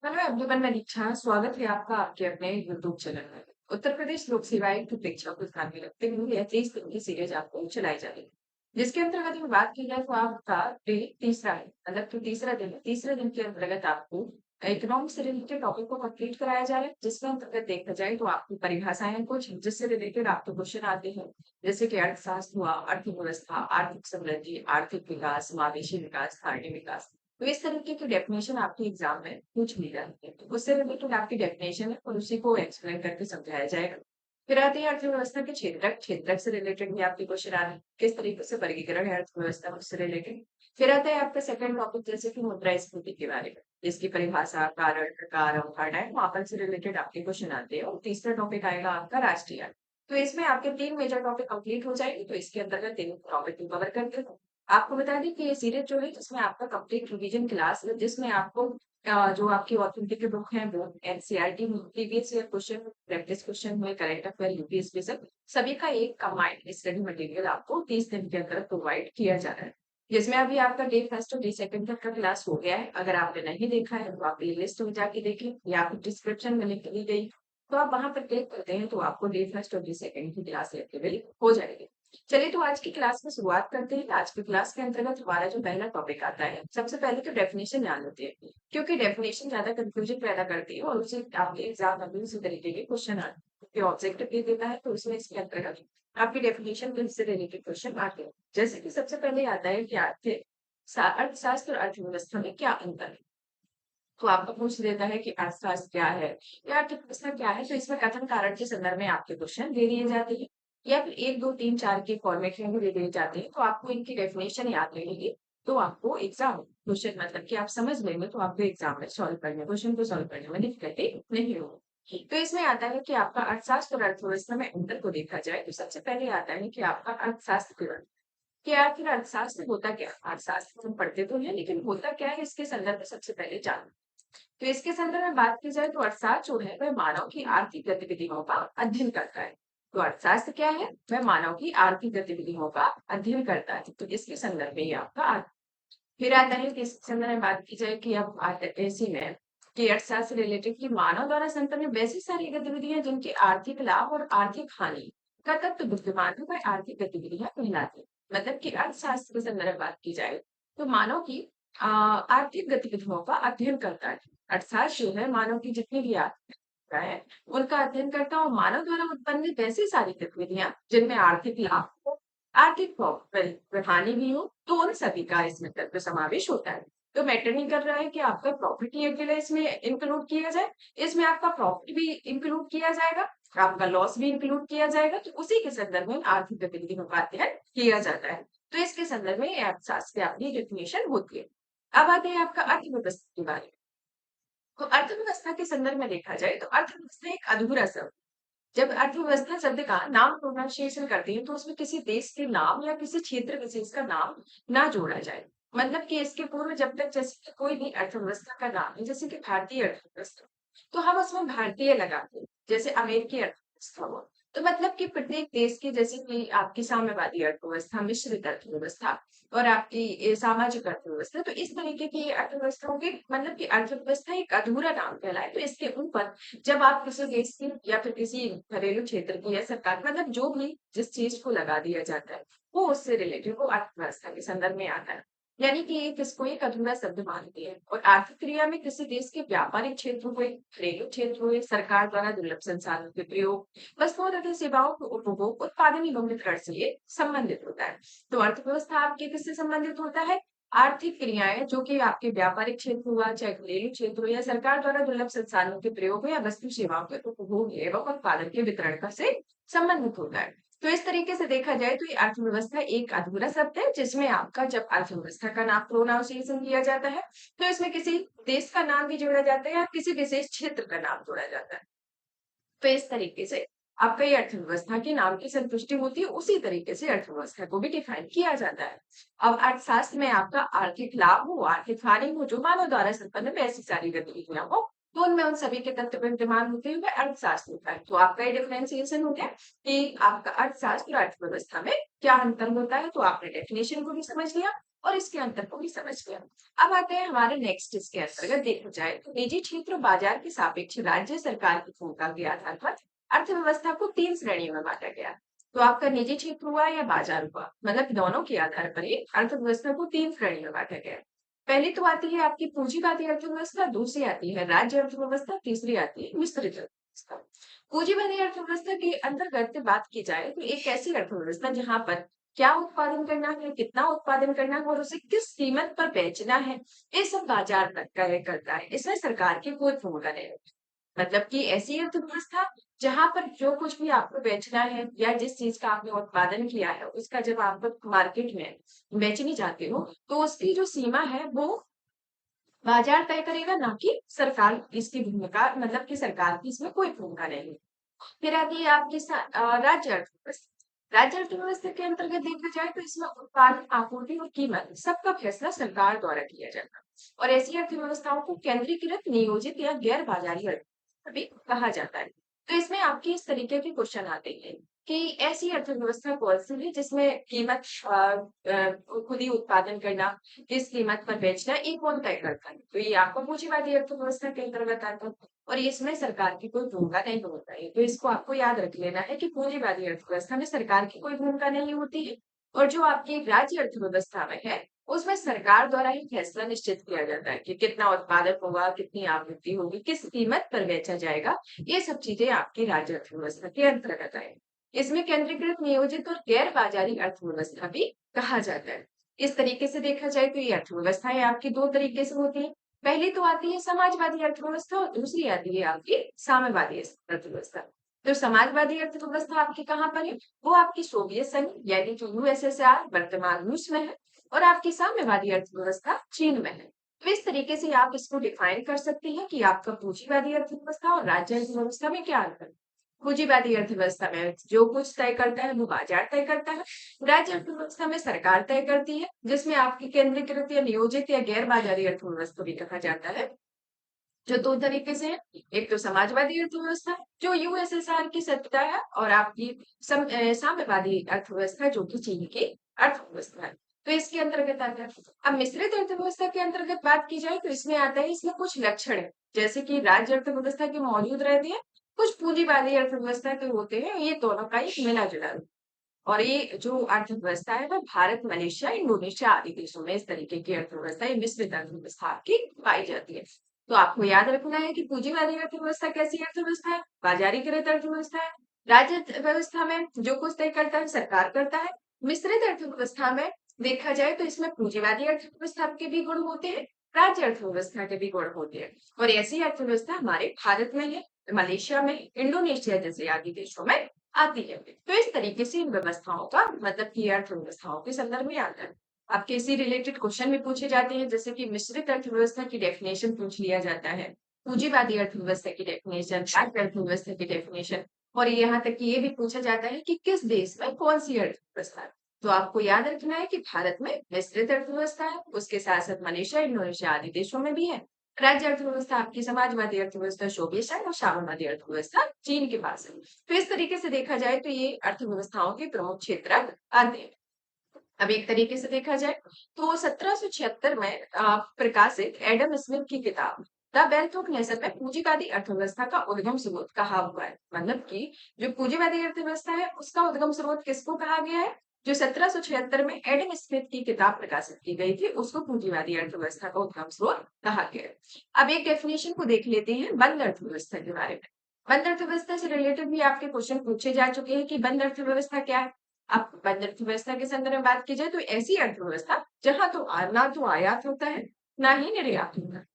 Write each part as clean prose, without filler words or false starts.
Hello everyone, मैं दीक्षा। स्वागत है आपका आपके अपने यूट्यूब चैनल में। उत्तर प्रदेश लोक सेवा आयोग की परीक्षा को ध्यान में रखते हुए यह 30 दिन की सीरीज आपको चलाई जा रही है, जिसके अंतर्गत अगर बात की जाए तो आपका डे तीसरा है। मतलब जो तीसरा दिन है, तीसरे दिन के अंतर्गत आपको इकोनॉमिक्स से रिलेटेड टॉपिक को कंप्लीट कराया जा रहा है, जिसके अंतर्गत देखा जाए तो आपकी परिभाषाएं हैं कुछ जिससे रिलेटेड आपको क्वेश्चन आते हैं। जैसे कि अर्थशास्त्र हुआ, अर्थव्यवस्था, आर्थिक समृद्धि, आर्थिक विकास, समावेशी विकास, स्थानीय विकास। तो इस तरीके की डेफिनेशन आपके एग्जाम में पूछ ली जाती है, तो उससे रिलेटेड आपकी डेफिनेशन है और उसी को एक्सप्लेन करके समझाया जाएगा। फिर आती है अर्थव्यवस्था के क्षेत्रक। क्षेत्रक से रिलेटेड भी आपके क्वेश्चन आ रहे हैं, किस तरीके से वर्गीकरण है अर्थव्यवस्था उससे रिलेटेड। फिर आता है आपका सेकंड टॉपिक, जैसे कि मुद्रास्फीति के बारे में, जिसकी परिभाषा, कारण, प्रकार, अवधारणा है, मापन से रिलेटेड आपके क्वेश्चन आते हैं। और तीसरा टॉपिक आएगा आपका राष्ट्रीय आय। तो इसमें आपके 3 मेजर टॉपिक कंप्लीट हो जाएंगे, तो इसके अंतर्गत 3 टॉपिक को कवर करते हैं। आपको बता दें कि ये सीरीज जो है जिसमें आपका कंप्लीट रिवीजन क्लास है, जिसमें आपको जो आपकी ऑथेंटिक बुक है वो NCERT previous year question, practice question हुए, करंट अफेयर, यूपी स्पेशल, सभी का एक कंबाइंड स्टडी मटेरियल आपको 30 दिन के अंदर प्रोवाइड किया जा रहा है, जिसमें अभी आपका डे फर्स्ट और डे सेकंड तक का क्लास हो गया है। अगर आपने नहीं देखा है तो आप प्ले लिस्ट में जाके देखें, या फिर डिस्क्रिप्शन में लिंक दी गई, तो आप वहां पर क्लिक करते हैं तो आपको डे फर्स्ट और डे सेकंड की क्लास अवेलेबल हो जाएगी। चलिए तो आज की क्लास में शुरुआत करते हैं। आज की क्लास के अंतर्गत हमारा जो पहला टॉपिक आता है, सबसे पहले तो डेफिनेशन जान लेते हैं, क्योंकि डेफिनेशन ज्यादा कंफ्यूजन पैदा करती है और उसे आपके एग्जाम में भी उसी तरीके के क्वेश्चन आते हैं, क्योंकि ऑब्जेक्टिव दे देता है तो उसमें इसके अंतर्गत आपकी डेफिनेशन के से रिलेटेड क्वेश्चन आते हैं। जैसे कि सबसे पहले आता है कि आर्थिक अर्थशास्त्र और अर्थव्यवस्था में क्या अंतर है। तो आपको पूछ देता है कि अर्थशास्त्र क्या है या अर्थव्यवस्था क्या है, तो इसमें कथन कारण के संदर्भ में आपके क्वेश्चन दे दिए जाते हैं, या फिर 1 2 3 4 के फॉर्मेट में भी दे दिए जाते हैं। तो आपको इनकी डेफिनेशन याद रहेगी, तो आपको एग्जाम क्वेश्चन मतलब कि आप समझ लेंगे तो आपको एग्जाम में सॉल्व करने क्वेश्चन को सॉल्व करने में दिक्कतें नहीं होगी। तो इसमें आता है कि आपका अर्थशास्त्र और अर्थव्यवस्था में अंतर को देखा जाए तो सबसे पहले आता है कि आपका अर्थशास्त्र कि आखिर अर्थशास्त्र होता क्या है? अर्थशास्त्र हम पढ़ते तो हैं, लेकिन होता क्या है इसके संदर्भ में सबसे पहले जानते हैं। तो इसके संदर्भ में बात की जाए तो अर्थशास्त्र जो है वह मानव की आर्थिक गतिविधियों का अध्ययन करता है। तो अर्थशास्त्र क्या है? वह मानव की आर्थिक गतिविधियों का अध्ययन करता है, तो इसके संदर्भ में ये आपका फिर आता है कि इसके संदर्भ में बात की जाए कि अब ऐसी में कि अर्थशास्त्र रिलेटेड कि मानव द्वारा संपन्न वैसी सारी गतिविधियां जिनके आर्थिक लाभ और आर्थिक हानि का तत्व विद्यमान है, वह आर्थिक गतिविधियां कहलाती है। मतलब कि अर्थशास्त्र के संदर्भ में बात की जाए तो मानव की आर्थिक गतिविधियों का अध्ययन करता है। अर्थशास्त्र जो है मानव की जितनी भी आर्थिक है उनका अध्ययन करता है, और मानव द्वारा उत्पन्न वैसी सारी गतिविधियां जिनमें आर्थिक लाभ हो, आर्थिक हानि भी हो, तो उन सभी का इसमें तत्व समावेश होता है। तो मैटर नहीं कर रहा है कि आपका प्रॉफिट ही अकेला इसमें इंक्लूड किया जाए, इसमें आपका प्रॉफिट भी इंक्लूड किया जाएगा, आपका लॉस भी इंक्लूड किया जाएगा, तो उसी के संदर्भ में आर्थिक गतिविधियों का अध्ययन किया जाता है। तो इसके संदर्भ में अर्थशास्त्र की अपनी डेफिनेशन होती है। अब आते हैं आपका अर्थव्यवस्था के बारे में। तो अर्थव्यवस्था के संदर्भ में देखा जाए तो अर्थव्यवस्था एक अधूरा शब्द। जब अर्थव्यवस्था शब्द का नाम प्रोनाउंसिएशन करते हैं तो उसमें किसी देश के नाम या किसी क्षेत्र विशेष का नाम ना जोड़ा जाए। मतलब कि इसके पूर्व जब तक जैसे कि कोई भी अर्थव्यवस्था का नाम है, जैसे कि भारतीय अर्थव्यवस्था, तो हम उसमें भारतीय लगाते हैं। जैसे अमेरिकी अर्थव्यवस्था हुआ, तो मतलब कि प्रत्येक देश की, जैसे कि आपकी साम्यवादी अर्थव्यवस्था, मिश्रित अर्थव्यवस्था और आपकी सामाजिक अर्थव्यवस्था, तो इस तरीके की अर्थव्यवस्थाओं की मतलब कि अर्थव्यवस्था एक अधूरा नाम कहलाए। तो इसके ऊपर जब आप किसी देश की या फिर किसी घरेलू क्षेत्र की या सरकार मतलब जो भी जिस चीज को लगा दिया जाता है वो उससे रिलेटेड वो अर्थव्यवस्था के संदर्भ में आता है। यानी कि एक इसको एक अधूरा शब्द मानती है, और आर्थिक क्रिया में किसी देश के व्यापारिक क्षेत्र हुए, घरेलू क्षेत्र हुए, सरकार द्वारा दुर्लभ संसाधनों के प्रयोग, वस्तुओं तथा सेवाओं के उपभोग, उत्पादन एवं वितरण से ये संबंधित होता है। तो अर्थव्यवस्था आपके किससे संबंधित होता है? आर्थिक क्रियाएं जो कि आपके व्यापारिक क्षेत्र हुआ, चाहे घरेलू क्षेत्र हो, या सरकार द्वारा दुर्लभ संसाधनों के प्रयोग हो, या वस्तु सेवाओं के उपभोग एवं उत्पादन के वितरण का से संबंधित होता है। तो इस तरीके से देखा जाए तो ये अर्थव्यवस्था एक अधूरा शब्द है, जिसमें आपका जब अर्थव्यवस्था का नाम प्रोनाउंसिएशन किया जाता है तो इसमें किसी देश का नाम भी जोड़ा जाता है या किसी विशेष क्षेत्र का नाम जोड़ा जाता है। तो इस तरीके से आपका ये अर्थव्यवस्था के नाम की संतुष्टि होती है, उसी तरीके से अर्थव्यवस्था को भी डिफाइन किया जाता है। अब अर्थशास्त्र में आपका आर्थिक लाभ हो, आर्थिक हानि हो, जो मानव द्वारा संपन्न में ऐसी सारी गतिविधियां हो, तो उनमें उन सभी के तत्व विद्यमान होते हुए अर्थशास्त्र होता है। तो आपका ये डिफरेंशिएशन हो गया कि आपका अर्थशास्त्र और अर्थव्यवस्था में क्या अंतर होता है। तो आपने डेफिनेशन को भी समझ लिया, और इसके अंतर को भी समझ लिया। अब आते हैं हमारे नेक्स्ट, इसके अंतर्गत देखा जाए तो निजी क्षेत्र और बाजार के सापेक्ष राज्य सरकार की भूमिका के आधार पर अर्थव्यवस्था को 3 श्रेणियों में बांटा गया। तो आपका निजी क्षेत्र हुआ या बाजार हुआ, मतलब दोनों के आधार पर ही अर्थव्यवस्था को 3 श्रेणी में बांटा गया है। पहली तो आती है आपकी पूंजीवादी अर्थव्यवस्था, दूसरी आती है राज्य अर्थव्यवस्था, तीसरी आती है मिश्रित अर्थव्यवस्था। पूंजीवादी अर्थव्यवस्था के अंतर्गत बात की जाए तो एक ऐसी अर्थव्यवस्था जहां पर क्या उत्पादन करना है, कितना उत्पादन करना है और उसे किस कीमत पर बेचना है, ये सब बाजार तय करता है। इसमें सरकार की कोई भूमिका नहीं होती। मतलब कि ऐसी अर्थव्यवस्था जहां पर जो कुछ भी आपको बेचना है या जिस चीज का आपने उत्पादन किया है उसका जब आप मार्केट में बेचने जाते हो तो उसकी जो सीमा है वो बाजार तय करेगा, ना कि सरकार। इसकी भूमिका मतलब कि सरकार की इसमें कोई भूमिका नहीं है। फिर आती है आपकी राज्य अर्थव्यवस्था। राज्य अर्थव्यवस्था के अंतर्गत देखा जाए तो इसमें उत्पादन, आपूर्ति और कीमत सबका फैसला सरकार द्वारा किया जाता है। और ऐसी अर्थव्यवस्थाओं को केंद्रीकृत, नियोजित या गैर बाजारी अर्थव्यवस्था भी कहा जाता है। तो इसमें आपके इस तरीके के क्वेश्चन आते हैं कि ऐसी अर्थव्यवस्था कौन सी है जिसमें कीमत खुद ही उत्पादन करना, किस कीमत पर बेचना, ये कौन तय करता है। तो ये आपको पूंजीवादी अर्थव्यवस्था के अंतर्गत आता है और इसमें सरकार की कोई भूमिका नहीं होता है। तो इसको आपको याद रख लेना है कि पूंजीवादी अर्थव्यवस्था में सरकार की कोई भूमिका नहीं होती है। और जो आपकी राज्य अर्थव्यवस्था में है उसमें सरकार द्वारा ही फैसला निश्चित किया जाता है कि कितना उत्पादन होगा, कितनी आपूर्ति होगी, किस कीमत पर बेचा जाएगा। ये सब चीजें आपकी राज्य अर्थव्यवस्था के अंतर्गत आए। इसमें केंद्रीकृत, नियोजित और गैर बाजारी अर्थव्यवस्था भी कहा जाता है। इस तरीके से देखा जाए तो ये अर्थव्यवस्थाएं आपकी दो तरीके से होती है। पहली तो आती है समाजवादी अर्थव्यवस्था और दूसरी आती है आपकी साम्यवादी अर्थव्यवस्था। तो समाजवादी अर्थव्यवस्था आपकी कहाँ पर है? वो आपकी सोवियत संघ यानी कि यूएसएसआर, वर्तमान रूस में है। और आपकी साम्यवादी अर्थव्यवस्था चीन में है। तो इस तरीके से आप इसको डिफाइन कर सकते हैं कि आपका पूंजीवादी अर्थव्यवस्था और राज्य अर्थव्यवस्था में क्या अंतर है। पूंजीवादी अर्थव्यवस्था में जो कुछ तय करता है वो बाजार तय करता है। राज्य अर्थव्यवस्था में सरकार तय करती है, जिसमें आपकी केंद्रीकृत या नियोजित या गैर बाजारी अर्थव्यवस्था भी कहा जाता है। जो दो तरीके से है, एक तो समाजवादी अर्थव्यवस्था जो यूएसएसआर की सत्ता है और आपकी साम्यवादी अर्थव्यवस्था जो कि चीन की अर्थव्यवस्था है। तो इसके अंतर्गत आता है। अब मिश्रित अर्थव्यवस्था के अंतर्गत बात की जाए तो इसमें आता है, इसमें कुछ लक्षण है जैसे कि राज्य अर्थव्यवस्था के मौजूद रहते हैं, कुछ पूंजीवादी अर्थव्यवस्था के होते हैं। ये दोनों का एक मिला जुला और ये जो अर्थव्यवस्था है वह भारत, मलेशिया, इंडोनेशिया आदि देशों में इस तरीके की अर्थव्यवस्था, ये मिश्रित अर्थव्यवस्था की पाई जाती है। तो आपको याद रखना है कि पूंजीवादी अर्थव्यवस्था कैसी अर्थव्यवस्था है? बाजारीकृत अर्थव्यवस्था है। राज्य अर्थव्यवस्था में जो कुछ तय करता है सरकार करता है। मिश्रित अर्थव्यवस्था में देखा जाए तो इसमें पूंजीवादी अर्थव्यवस्था के भी गुण होते हैं, राज्य अर्थव्यवस्था के भी गुण होते हैं। और ऐसी अर्थव्यवस्था हमारे भारत में है, मलेशिया में, इंडोनेशिया जैसे आदि देशों में आती है। तो इस तरीके से इन व्यवस्थाओं का मतलब कि अर्थव्यवस्थाओं के संदर्भ में आता है। आपके इसी रिलेटेड क्वेश्चन भी पूछे जाते हैं, जैसे कि मिश्रित अर्थव्यवस्था की डेफिनेशन पूछ लिया जाता है, पूंजीवादी अर्थव्यवस्था की डेफिनेशन, राज्य अर्थव्यवस्था की डेफिनेशन और यहाँ तक कि ये भी पूछा जाता है कि किस देश में कौन सी अर्थव्यवस्था है। तो आपको याद रखना है कि भारत में मिश्रित अर्थव्यवस्था है, उसके साथ साथ मलेशिया, इंडोनेशिया आदि देशों में भी है। राज्य अर्थव्यवस्था आपकी समाजवादी अर्थव्यवस्था शोबेश है और साम्यवादी अर्थव्यवस्था चीन के पास है। तो इस तरीके से देखा जाए तो ये अर्थव्यवस्थाओं के प्रमुख क्षेत्र आते हैं। अब एक तरीके से देखा जाए तो 1776 में प्रकाशित एडम स्मिथ की किताब द वेल्थ ऑफ नेशन में पूंजीवादी अर्थव्यवस्था का उद्गम स्रोत कहा हुआ है। मतलब कि जो पूंजीवादी अर्थव्यवस्था है उसका उद्गम स्रोत किसको कहा गया है? जो 1776 में एडम स्मिथ की किताब प्रकाशित की गई थी उसको पूंजीवादी अर्थव्यवस्था का उद्गम स्रोत कहा गया है। अब एक डेफिनेशन को देख लेते हैं बंद अर्थव्यवस्था के बारे में। बंद अर्थव्यवस्था से रिलेटेड भी आपके क्वेश्चन पूछे जा चुके हैं कि बंद अर्थव्यवस्था क्या है। अब बंद अर्थव्यवस्था के संदर्भ में बात की जाए तो ऐसी अर्थव्यवस्था जहां तो ना तो आयात होता है ना ही निर्यात होता है।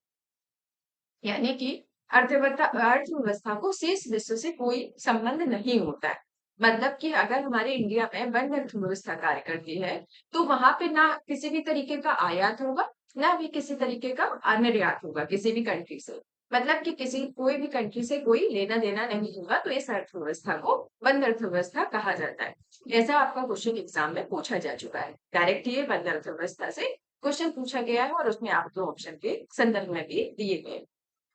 यानी कि अर्थव्यवस्था को शेष विश्व से कोई संबंध नहीं होता है। मतलब कि अगर हमारे इंडिया में बंद अर्थव्यवस्था कार्य करती है तो वहां पे ना किसी भी तरीके का आयात होगा, ना भी किसी तरीके का निर्यात होगा किसी भी कंट्री से। मतलब कि किसी कोई भी कंट्री से कोई लेना देना नहीं होगा। तो इस अर्थव्यवस्था को बंद अर्थव्यवस्था कहा जाता है। ऐसा आपका क्वेश्चन एग्जाम में पूछा जा चुका है। डायरेक्ट ये बंद अर्थव्यवस्था से क्वेश्चन पूछा गया है और उसमें आपके ऑप्शन के संदर्भ में भी दिए गए।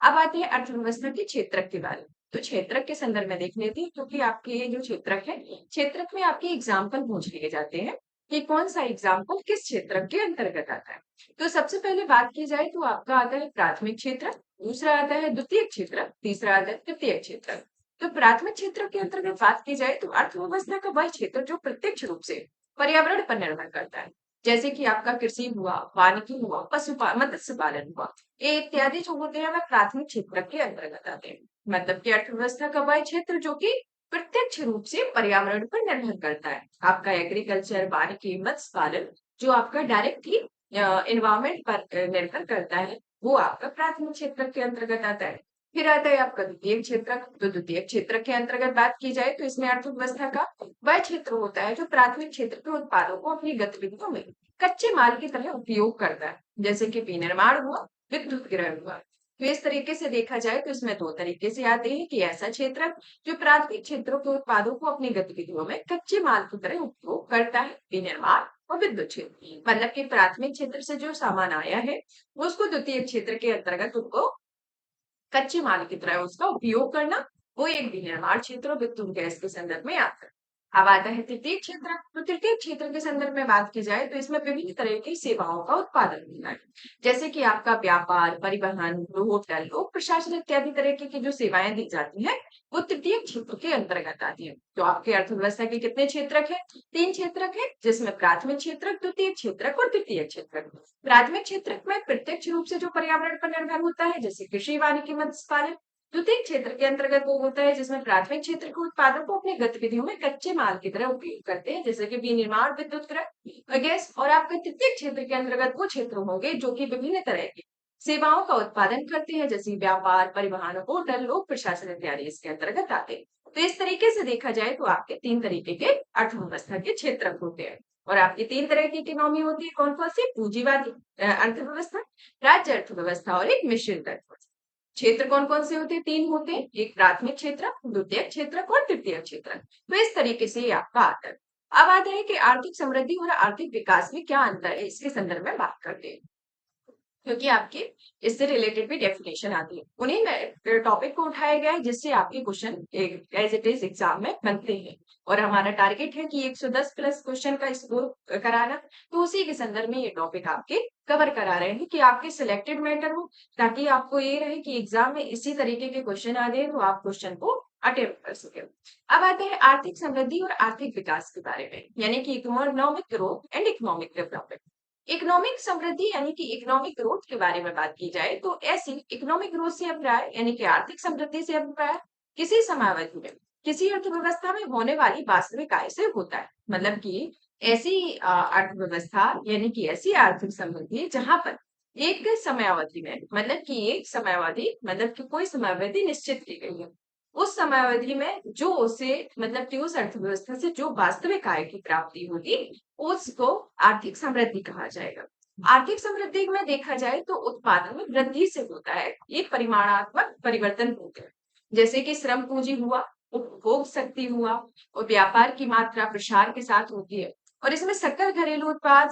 अब आते हैं अर्थव्यवस्था के क्षेत्रक के बारे में। तो क्षेत्रक के संदर्भ में देख लेते हैं क्योंकि आपके ये जो क्षेत्रक है, क्षेत्रक में आपके एग्जाम्पल पूछ लिए जाते हैं कि कौन सा एग्जाम्पल किस क्षेत्र के अंतर्गत आता है। तो सबसे पहले बात की जाए तो आपका आता है प्राथमिक क्षेत्र, दूसरा आता है द्वितीय क्षेत्र, तीसरा आता है तृतीय क्षेत्र। तो प्राथमिक क्षेत्र के अंतर्गत बात की जाए तो अर्थव्यवस्था का वह क्षेत्र जो प्रत्यक्ष रूप से पर्यावरण पर निर्भर करता है, जैसे कि आपका कृषि हुआ, वानिकी हुआ, मत्स्य पालन हुआ, ये इत्यादि जो होते हैं वह प्राथमिक क्षेत्र के अंतर्गत आते हैं। मतलब कि अर्थव्यवस्था का वह क्षेत्र जो कि प्रत्यक्ष रूप से पर्यावरण पर निर्भर करता है। आपका एग्रीकल्चर, वानिकी, मत्स्य पालन जो आपका डायरेक्टली एनवायरमेंट पर निर्भर करता है, वो आपका प्राथमिक क्षेत्र के अंतर्गत आता है। फिर आता है आपका द्वितीय क्षेत्र। तो द्वितीय क्षेत्र के अंतर्गत बात की जाए तो इसमें अर्थव्यवस्था का वह क्षेत्र होता है जो प्राथमिक क्षेत्र के उत्पादों को अपनी गतिविधियों में कच्चे माल की तरह उपयोग करता है, जैसे कि विनिर्माण हुआ, विद्युत ग्रहण हुआ। तो इस तरीके से देखा जाए तो इसमें दो तरीके से आते हैं कि ऐसा क्षेत्र जो प्राथमिक क्षेत्रों के उत्पादों को अपनी गतिविधियों में कच्चे माल की तरह उपयोग करता है, विनिर्माण और विद्युत क्षेत्र। मतलब कि प्राथमिक क्षेत्र से जो सामान आया है उसको द्वितीय क्षेत्र के अंतर्गत उनको कच्चे माल की तरह उसका उपयोग करना, वो एक विनिर्माण क्षेत्र और विद्युत गैस के संदर्भ में आता है। अब आता है तृतीय क्षेत्र। तो तृतीय क्षेत्र के संदर्भ में बात की जाए तो इसमें विभिन्न तरह की सेवाओं का उत्पादन होता है, जैसे कि आपका व्यापार, परिवहन, होटल, लोक प्रशासन इत्यादि तरह की जो सेवाएं दी जाती हैं वो तृतीय क्षेत्र के अंतर्गत आती है। तो आपके अर्थव्यवस्था के कितने क्षेत्रक है? तीन क्षेत्रक है, जिसमें प्राथमिक क्षेत्रक, द्वितीय क्षेत्रक और तृतीय क्षेत्रक। प्राथमिक क्षेत्र में प्रत्यक्ष रूप से जो पर्यावरण पर निर्भर होता है, जैसे कृषि, वानिकी, मत्स्य पालन। द्वितीय क्षेत्र के अंतर्गत वो होता है जिसमें प्राथमिक क्षेत्र के उत्पादों को अपनी गतिविधियों में कच्चे माल की तरह उपयोग करते हैं, जैसे कि विनिर्माण, विद्युत ग्रहण, गैस। और आपके तृतीय क्षेत्र के अंतर्गत वो क्षेत्र होंगे जो कि विभिन्न तरह की सेवाओं का उत्पादन करते हैं, जैसे व्यापार, परिवहन, होटल, लोक प्रशासन इत्यादि इसके अंतर्गत आते हैं। तो इस तरीके से देखा जाए तो आपके तीन तरीके के अर्थव्यवस्था के क्षेत्र होते हैं। और आपकी तीन तरह की इकोनॉमी होती है, कौन कौन सी? पूंजीवादी अर्थव्यवस्था, राज्य अर्थव्यवस्था और एक मिश्रित अर्थव्यवस्था। क्षेत्र कौन कौन से होते हैं? तीन होते हैं, एक प्राथमिक क्षेत्र, द्वितीय क्षेत्र और तृतीय क्षेत्र। तो इस तरीके से ये आपका आता है। अब आता है कि आर्थिक समृद्धि और आर्थिक विकास में क्या अंतर है, इसके संदर्भ में बात करते हैं, क्योंकि आपके इससे रिलेटेड भी डेफिनेशन आती है। उन्हीं में टॉपिक को उठाया गया है जिससे आपके question as it is exam में बनते हैं। और हमारा टारगेट है कि 110 प्लस क्वेश्चन का स्कोर कराना। तो उसी के संदर्भ में ये टॉपिक आपके कवर करा रहे हैं कि आपके सिलेक्टेड मैटर हो, ताकि आपको ये रहे कि एग्जाम में इसी तरीके के क्वेश्चन आ जाए तो आप क्वेश्चन को अटेम्प्ट कर सके। अब आते हैं आर्थिक समृद्धि और आर्थिक विकास के बारे में, यानी कि economic growth and economic development. Economic समृद्धि यानी कि इकोनॉमिक ग्रोथ के बारे में बात की जाए तो ऐसी इकोनॉमिक ग्रोथ से अभिप्राय यानी कि आर्थिक समृद्धि से अभिप्राय किसी समयावधि में किसी अर्थव्यवस्था में होने वाली वास्तविक आय से होता है। मतलब कि ऐसी अर्थव्यवस्था यानी कि ऐसी आर्थिक समृद्धि जहां पर एक समयावधि में, मतलब कि एक समयावधि मतलब कि कोई समयावधि निश्चित की गई है, उस समयावधि में जो उसे मतलब कि उस अर्थव्यवस्था से जो वास्तविक आय की प्राप्ति होगी उसको आर्थिक समृद्धि कहा जाएगा। आर्थिक समृद्धि में देखा जाए तो उत्पादन में वृद्धि से होता है, ये परिमाणात्मक परिवर्तन होते हैं, जैसे कि श्रम पूंजी हुआ, उपभोग शक्ति हुआ और व्यापार की मात्रा प्रसार के साथ होती है। और इसमें सकल घरेलू उत्पाद,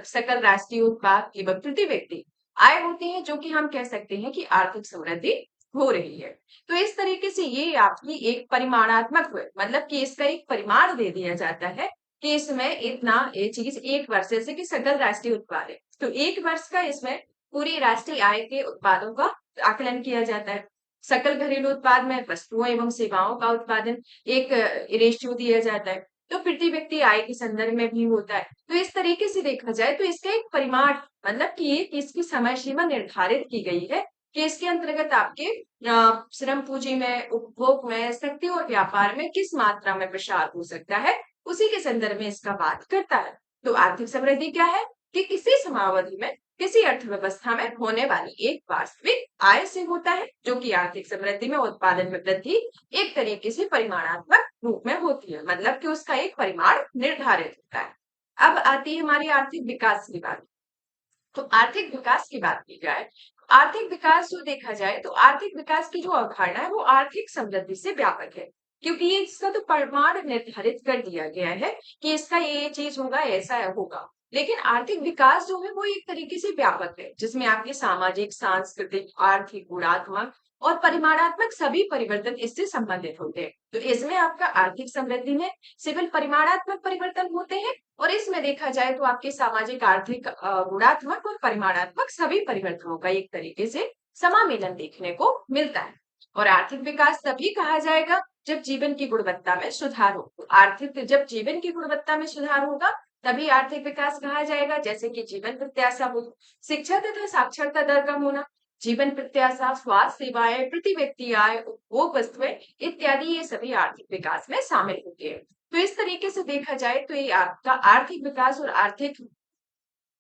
सकल राष्ट्रीय उत्पाद एवं प्रति व्यक्ति आय होती है, जो कि हम कह सकते हैं कि आर्थिक समृद्धि हो रही है। तो इस तरीके से ये आपकी एक परिमाणात्मक मतलब कि इसका एक परिमाण दे दिया जाता है कि इसमें इतना ये चीज एक वर्ष, जैसे कि सकल राष्ट्रीय उत्पाद है तो एक वर्ष का इसमें पूरी राष्ट्रीय आय के उत्पादों का आकलन किया जाता है। सकल घरेलू उत्पाद में वस्तुओं एवं सेवाओं का उत्पादन एक रेशियो दिया जाता है, तो प्रति व्यक्ति आय के संदर्भ में भी होता है। तो इस तरीके से देखा जाए तो इसका एक परिमाण मतलब कि इसकी समय सीमा निर्धारित की गई है कि इसके अंतर्गत आपके श्रम पूंजी में, उपभोग में, शक्ति और व्यापार में किस मात्रा में प्रसार हो सकता है, उसी के संदर्भ में इसका बात करता है। तो आर्थिक समृद्धि क्या है कि किसी समयावधि में किसी अर्थव्यवस्था में होने वाली एक वास्तविक आय से होता है, जो कि आर्थिक समृद्धि में उत्पादन में वृद्धि एक तरीके से परिमाणात्मक रूप में होती है, मतलब कि उसका एक परिमाण निर्धारित होता है। अब आती है हमारी आर्थिक विकास की बात। तो आर्थिक विकास की बात की जाए, आर्थिक विकास जो देखा जाए तो आर्थिक विकास की जो अवधारणा है वो आर्थिक समृद्धि से व्यापक है, क्योंकि ये इसका तो परिमाण निर्धारित कर दिया गया है कि इसका ये चीज होगा, ऐसा होगा। लेकिन आर्थिक विकास जो है वो एक तरीके से व्यापक है, जिसमें आपके सामाजिक, सांस्कृतिक, आर्थिक, गुणात्मक और परिमाणात्मक सभी परिवर्तन इससे संबंधित होते हैं। तो इसमें आपका आर्थिक समृद्धि में केवल परिमाणात्मक परिवर्तन होते हैं, और इसमें देखा जाए तो आपके सामाजिक, आर्थिक, गुणात्मक और परिमाणात्मक सभी परिवर्तनों का एक तरीके से समामेलन देखने को मिलता है। और आर्थिक विकास तभी कहा जाएगा जब जीवन की गुणवत्ता में सुधार हो। तो आर्थिक जब जीवन की गुणवत्ता में सुधार होगा तभी आर्थिक विकास कहा जाएगा, जैसे कि जीवन प्रत्याशा हो, शिक्षा तथा साक्षरता दर कम होना, जीवन प्रत्याशा, स्वास्थ्य सेवाएं, प्रति व्यक्ति आय, उपभोग वस्तुएं इत्यादि, ये सभी आर्थिक विकास में शामिल होते हैं। तो इस तरीके से देखा जाए तो ये आपका आर्थिक विकास और आर्थिक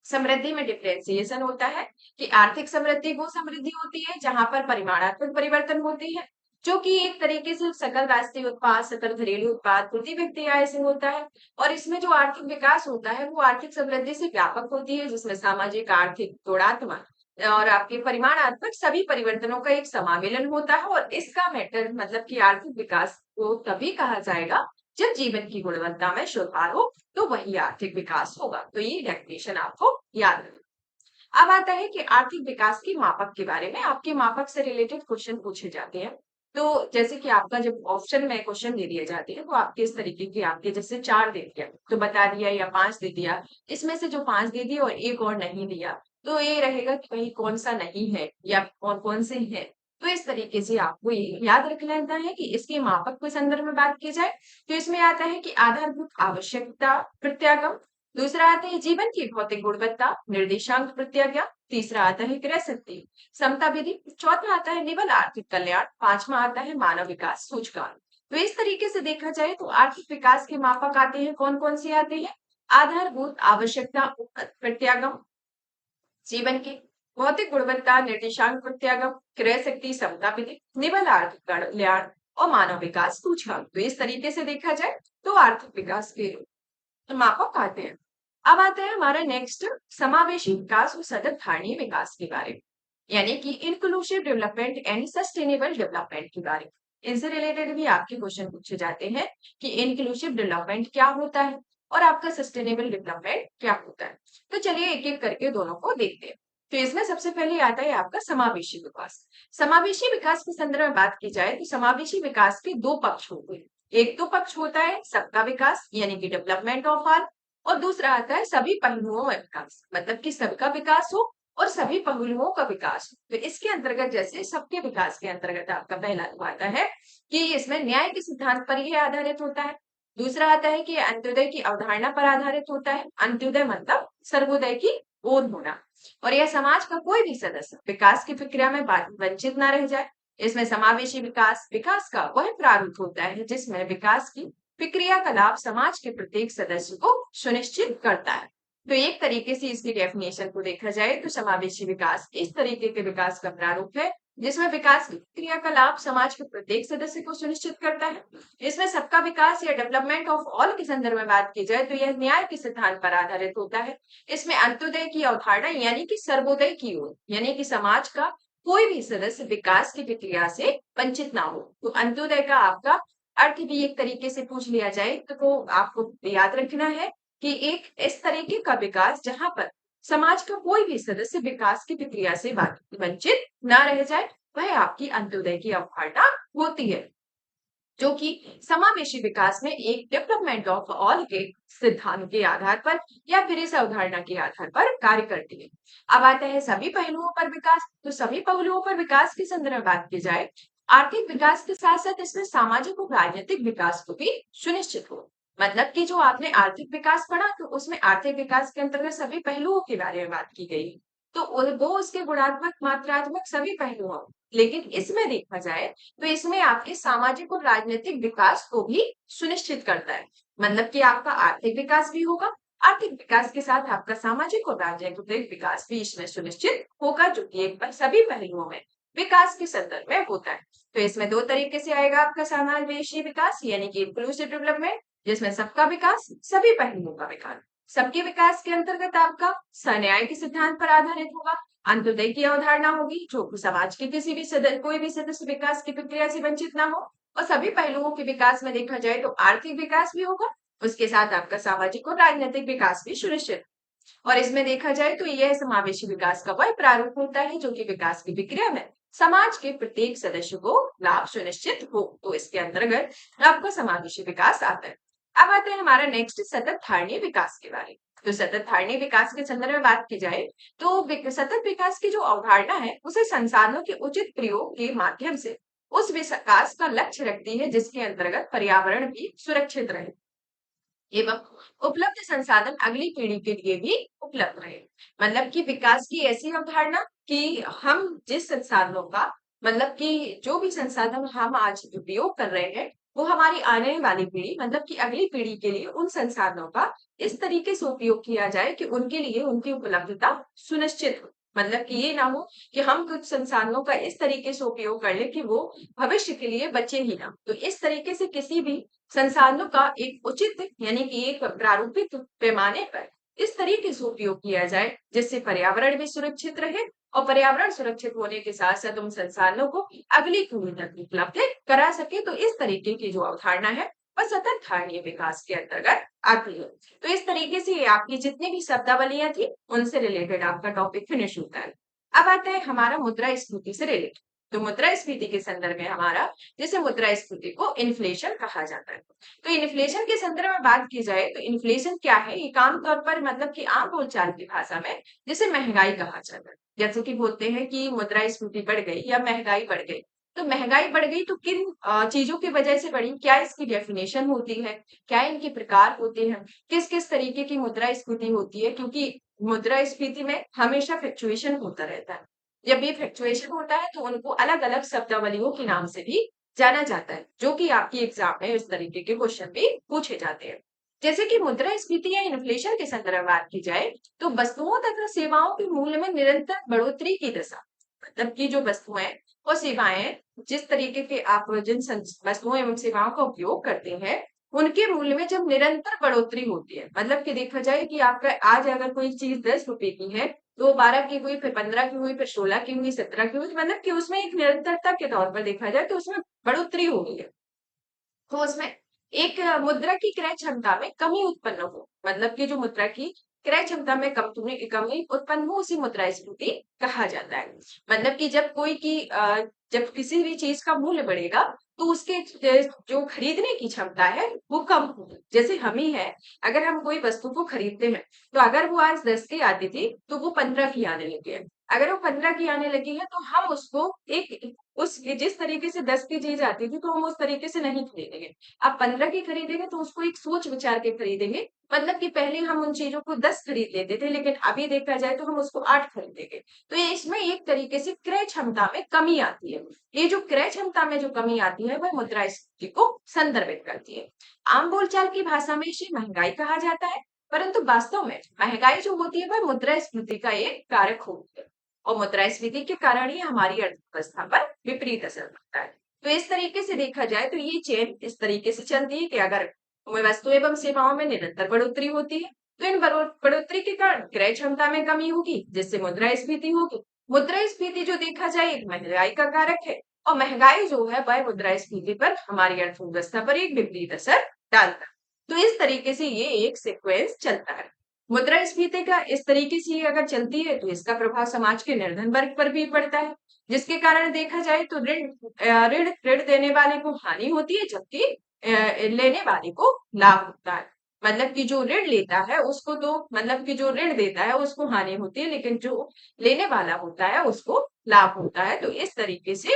समृद्धि में डिफरेंशिएशन होता है कि आर्थिक समृद्धि वो समृद्धि होती है जहां पर परिमाणात्मक परिवर्तन होते हैं, जो कि एक तरीके से सकल राष्ट्रीय उत्पाद, सकल घरेलू उत्पाद, प्रति व्यक्ति आय से होता है। और इसमें जो आर्थिक विकास होता है वो आर्थिक समृद्धि से व्यापक होती है, जिसमें सामाजिक, आर्थिक, गुणात्मक और आपके परिमाणात्मक सभी परिवर्तनों का एक समावेलन होता है। और इसका मैटर मतलब कि आर्थिक विकास को तभी कहा जाएगा जब जीवन की गुणवत्ता में सुधार हो, तो वही आर्थिक विकास होगा। तो ये डेफिनेशन आपको याद रखना। अब आता है कि आर्थिक विकास की मापक के बारे में, आपके मापक से रिलेटेड क्वेश्चन पूछे जाते हैं। तो जैसे कि आपका जब ऑप्शन में क्वेश्चन दे दिए जाते हैं तो आपके इस तरीके की, आपके जैसे 4 दे दिया तो बता दिया, या 5 दे दिया, इसमें से जो 5 दे दिया और एक और नहीं दिया, तो ये रहेगा कि भाई कौन सा नहीं है या और कौन से है। तो इस तरीके से आपको ये याद रख लेना है कि इसके मापक के संदर्भ में बात की जाए तो इसमें आता है कि आधारभूत आवश्यकता प्रत्यागम, दूसरा आता है जीवन की भौतिक गुणवत्ता निर्देशांक प्रत्याज्ञा, तीसरा आता है क्रय शक्ति समता विधि, चौथा आता है निबल आर्थिक कल्याण, पांचवा आता है मानव विकास सूचकांक। तो इस तरीके से देखा जाए तो आर्थिक विकास के मापक आते हैं, कौन कौन से आते हैं? आधारभूत आवश्यकता प्रत्यागम, जीवन की भौतिक गुणवत्ता निर्देशांक प्रत्यागम, क्रय शक्ति समता विधि, निबल आर्थिक कल्याण और मानव विकास सूचकांक। तो इस तरीके से देखा जाए तो आर्थिक विकास के मापक आते हैं। अब आता है हमारा नेक्स्ट समावेशी विकास और सतत विकास के बारे में, यानी कि inclusive development and sustainable development के बारे में। इनसे रिलेटेड भी आपके क्वेश्चन पूछे जाते हैं कि इंक्लूसिव डेवलपमेंट क्या होता है और आपका सस्टेनेबल डेवलपमेंट क्या होता है। तो चलिए एक एक करके दोनों को देखते हैं। तो इसमें सबसे पहले आता है आपका समावेशी विकास। समावेशी विकास के संदर्भ में बात की जाए तो समावेशी विकास के दो पक्ष होते हैं। एक तो पक्ष होता है सबका विकास यानी कि डेवलपमेंट ऑफ ऑल, और दूसरा आता है सभी पहलुओं में विकास, मतलब कि सबका विकास हो और सभी पहलुओं का विकास हो। तो इसके अंतर्गत जैसे सबके विकास के अंतर्गत आपका पहला तो आता है कि इसमें न्याय के सिद्धांत पर यह आधारित होता है। दूसरा आता है कि अंत्योदय की अवधारणा पर आधारित होता है। अंत्योदय मतलब सर्वोदय की ओर होना, और यह समाज का कोई भी सदस्य विकास की प्रक्रिया में वंचित ना रह जाए। इसमें समावेशी विकास, विकास का वह प्रारूप होता है जिसमें विकास की प्रक्रिया का लाभ समाज के प्रत्येक सदस्य को सुनिश्चित करता है। तो एक तरीके से इसकी डेफिनेशन को देखा जाए तो समावेशी विकास इस तरीके के विकास का प्रारूप है जिसमें विकास की प्रक्रिया का लाभ समाज के प्रत्येक सदस्य को सुनिश्चित करता है। इसमें सबका विकास या डेवलपमेंट ऑफ ऑल के संदर्भ में बात की जाए तो यह न्याय के सिद्धांत पर आधारित होता है। इसमें अंत्योदय की अवधारणा यानी कि सर्वोदय की ओर, यानी कि समाज का कोई भी सदस्य विकास की प्रक्रिया से वंचित ना हो। तो अंत्योदय का आपका अर्थ भी एक तरीके से पूछ लिया जाए तो आपको याद रखना है कि एक इस तरीके का विकास जहां पर समाज का कोई भी सदस्य विकास की प्रक्रिया से वंचित ना रह जाए, वह आपकी अंत्योदय की अवधारणा होती है, जो कि समावेशी विकास में एक डेवलपमेंट ऑफ ऑल के सिद्धांत के आधार पर या फिर इस अवधारणा के आधार पर कार्य करती है। अब आता है सभी पहलुओं पर विकास। तो सभी पहलुओं पर विकास के संदर्भ में बात की जाए, आर्थिक विकास के साथ साथ इसमें सामाजिक और राजनीतिक विकास को भी सुनिश्चित हो। मतलब कि जो आपने आर्थिक विकास पढ़ा तो उसमें आर्थिक विकास के अंतर्गत सभी पहलुओं के बारे में बात की गई, तो वो उसके गुणात्मक, मात्रात्मक सभी पहलुओं, लेकिन इसमें देखा जाए तो इसमें आपके सामाजिक और राजनीतिक विकास को भी सुनिश्चित करता है। मतलब कि आपका आर्थिक विकास भी होगा, आर्थिक विकास के साथ आपका सामाजिक और राजनीतिक विकास भी इसमें सुनिश्चित होगा, जो कि एक सभी पहलुओं में विकास के संदर्भ में होता है। तो इसमें दो तरीके से आएगा आपका समावेशी विकास यानी कि इंक्लूसिव डेवलपमेंट, जिसमें सबका विकास, सभी पहलुओं का विकास। सबके विकास के अंतर्गत आपका न्याय के सिद्धांत पर आधारित होगा, अंत्योदय की अवधारणा होगी जो समाज के किसी भी सदस्य, कोई भी सदस्य विकास की प्रक्रिया से वंचित ना हो, और सभी पहलुओं के विकास में देखा जाए तो आर्थिक विकास भी होगा, उसके साथ आपका सामाजिक और राजनीतिक विकास भी सुनिश्चित। और इसमें देखा जाए तो यह समावेशी विकास का वह प्रारूप होता है जो कि विकास की प्रक्रिया में समाज के प्रत्येक सदस्य को लाभ सुनिश्चित हो। तो इसके अंतर्गत आपका समावेशी विकास आता है। अब आता है हमारा नेक्स्ट सतत धारणीय विकास के बारे में। तो सतत धारणीय विकास के संदर्भ में बात की जाए तो सतत विकास की जो अवधारणा है उसे संसाधनों के उचित प्रयोग के माध्यम से उस विकास का लक्ष्य रखती है जिसके अंतर्गत पर्यावरण भी सुरक्षित रहे एवं उपलब्ध संसाधन अगली पीढ़ी के लिए भी उपलब्ध रहे। मतलब कि विकास की ऐसी अवधारणा कि हम जिस संसाधनों का मतलब कि जो भी संसाधन हम आज उपयोग कर रहे हैं वो हमारी आने वाली पीढ़ी मतलब कि अगली पीढ़ी के लिए उन संसाधनों का इस तरीके से उपयोग किया जाए कि उनके लिए उनकी उपलब्धता सुनिश्चित हो। मतलब कि ये ना हो कि हम कुछ संसाधनों का इस तरीके से उपयोग कर ले कि वो भविष्य के लिए बचे ही ना। तो इस तरीके से किसी भी संसाधनों का एक उचित यानी कि एक प्रारूपिक पैमाने पर इस तरीके से उपयोग किया जाए जिससे पर्यावरण भी सुरक्षित रहे और पर्यावरण सुरक्षित होने के साथ साथ उन संसाधनों को अगली पीढ़ी तक उपलब्ध करा सके। तो इस तरीके की जो अवधारणा है वह सतत धारणीय विकास के अंतर्गत आती है। तो इस तरीके से ये आपकी जितनी भी शब्दावलियां थी उनसे रिलेटेड आपका टॉपिक फिनिश होता है। अब आता है हमारा मुद्रास्फीति से रिलेटेड। तो मुद्रास्फीति के संदर्भ में हमारा जैसे मुद्रास्फीति को इन्फ्लेशन कहा जाता है। तो इन्फ्लेशन के संदर्भ में बात की जाए तो इन्फ्लेशन क्या है, एक आमतौर पर मतलब कि आम बोलचाल की भाषा में जिसे महंगाई कहा जाता है। जैसे कि बोलते हैं कि मुद्रास्फीति बढ़ गई या महंगाई बढ़ गई। तो महंगाई बढ़ गई तो किन चीजों की वजह से बढ़ी, क्या इसकी डेफिनेशन होती है, क्या इनके प्रकार होते हैं, किस किस तरीके की मुद्रास्फीति होती है, क्योंकि मुद्रास्फीति में हमेशा फ्लक्चुएशन होता रहता है। जब ये फ्लक्चुएशन होता है तो उनको अलग अलग शब्दावलियों के नाम से भी जाना जाता है जो कि आपकी एग्जाम में इस तरीके के क्वेश्चन भी पूछे जाते हैं। जैसे कि मुद्रास्फीति या इन्फ्लेशन के संदर्भ में बात की जाए तो वस्तुओं तथा सेवाओं के मूल्य में निरंतर बढ़ोतरी की दशा। मतलब की जो वस्तुएं और सेवाएं जिस तरीके के आप जिन वस्तुओं एवं सेवाओं का उपयोग करते हैं उनके मूल्य में जब निरंतर बढ़ोतरी होती है। मतलब कि देखा जाए कि आपका आज अगर कोई चीज 10 रुपए की है तो 12 की हुई, फिर 15 की हुई, फिर 16 की हुई, 17 की हुई, मतलब कि उसमें एक निरंतरता के तौर पर देखा जाए तो उसमें बढ़ोतरी हो गई है। तो उसमें एक मुद्रा की क्रय क्षमता में कमी उत्पन्न हो, मतलब कि जो मुद्रा की क्रय क्षमता में कमी उत्पन्न हो उसी मुद्रास्फीति कहा जाता है। मतलब कि जब कोई की जब किसी भी चीज का मूल्य बढ़ेगा तो उसके जो खरीदने की क्षमता है वो कम होगी। जैसे हम ही है, अगर हम कोई वस्तु को खरीदते हैं तो अगर वो आज 10 की आती थी तो वो 15 की आने लगी है। अगर वो 15 की आने लगी है तो हम उसको एक उस जिस तरीके से 10 की चीज आती थी तो हम उस तरीके से नहीं खरीदेंगे। आप 15 की खरीदेंगे तो उसको एक सोच विचार के खरीदेंगे। मतलब कि पहले हम उन चीजों को 10 खरीद लेते थे लेकिन अभी देखा जाए तो हम उसको 8 खरीदेंगे। तो ये इसमें एक तरीके से क्रय क्षमता में कमी आती है। ये जो क्रय क्षमता में जो कमी आती है वह मुद्रास्फीति को संदर्भित करती है। आम बोलचाल की भाषा में इसे महंगाई कहा जाता है, परंतु वास्तव में महंगाई जो होती है वह मुद्रास्फीति का एक कारक होती है और मुद्रास्फीति के कारण ही हमारी अर्थव्यवस्था पर विपरीत असर पड़ता है। तो इस तरीके से देखा जाए तो ये चेन इस तरीके से चलती है कि अगर वस्तु एवं सेवाओं में निरंतर बढ़ोतरी होती है तो इन बढ़ोतरी के कारण क्रय क्षमता में कमी होगी जिससे मुद्रास्फीति होगी। मुद्रास्फीति जो देखा जाए एक महंगाई का कारक है और महंगाई जो है वह मुद्रास्फीति पर हमारी अर्थव्यवस्था पर एक विपरीत असर डालता है। तो इस तरीके से ये एक सीक्वेंस चलता है। मुद्रास्फीति का इस तरीके से अगर चलती है तो इसका प्रभाव समाज के निर्धन वर्ग पर भी पड़ता है जिसके कारण देखा जाए तो ऋण ऋण देने वाले को हानि होती है जबकि लेने वाले को लाभ होता है। मतलब कि जो ऋण लेता है उसको तो मतलब कि जो ऋण देता है उसको हानि होती है लेकिन जो लेने वाला होता है उसको लाभ होता है। तो इस तरीके से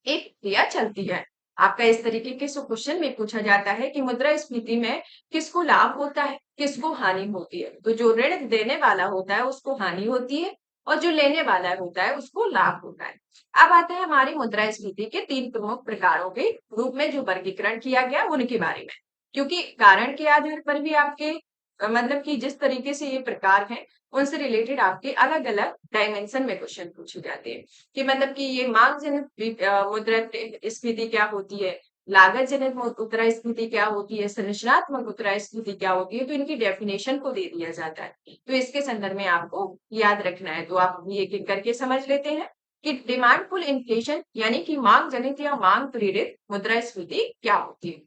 एक क्रिया चलती है। आपका इस तरीके के से क्वेश्चन में पूछा जाता है कि मुद्रास्फीति में किसको लाभ होता है, किसको हानि होती है। तो जो ऋण देने वाला होता है उसको हानि होती है और जो लेने वाला होता है उसको लाभ होता है। अब आते हैं हमारी मुद्रास्फीति के 3 प्रमुख प्रकारों के रूप में जो वर्गीकरण किया गया उनके बारे में। क्योंकि कारण के आधार पर भी आपके मतलब कि जिस तरीके से ये प्रकार हैं उनसे रिलेटेड आपके अलग-अलग डायमेंशन में क्वेश्चन पूछे जाते हैं कि मतलब कि ये मांग जनित मुद्रास्फीति क्या होती है, लागत जनित मुद्रास्फीति क्या होती है, संरचनात्मक मुद्रास्फीति क्या होती है। तो इनकी डेफिनेशन को दे दिया जाता है। तो इसके संदर्भ में आपको याद रखना है। तो आप ये एक-एक करके समझ लेते हैं कि डिमांड पुल इन्फ्लेशन यानी कि मांग जनित या मांग प्रेरित मुद्रास्फीति क्या होती है।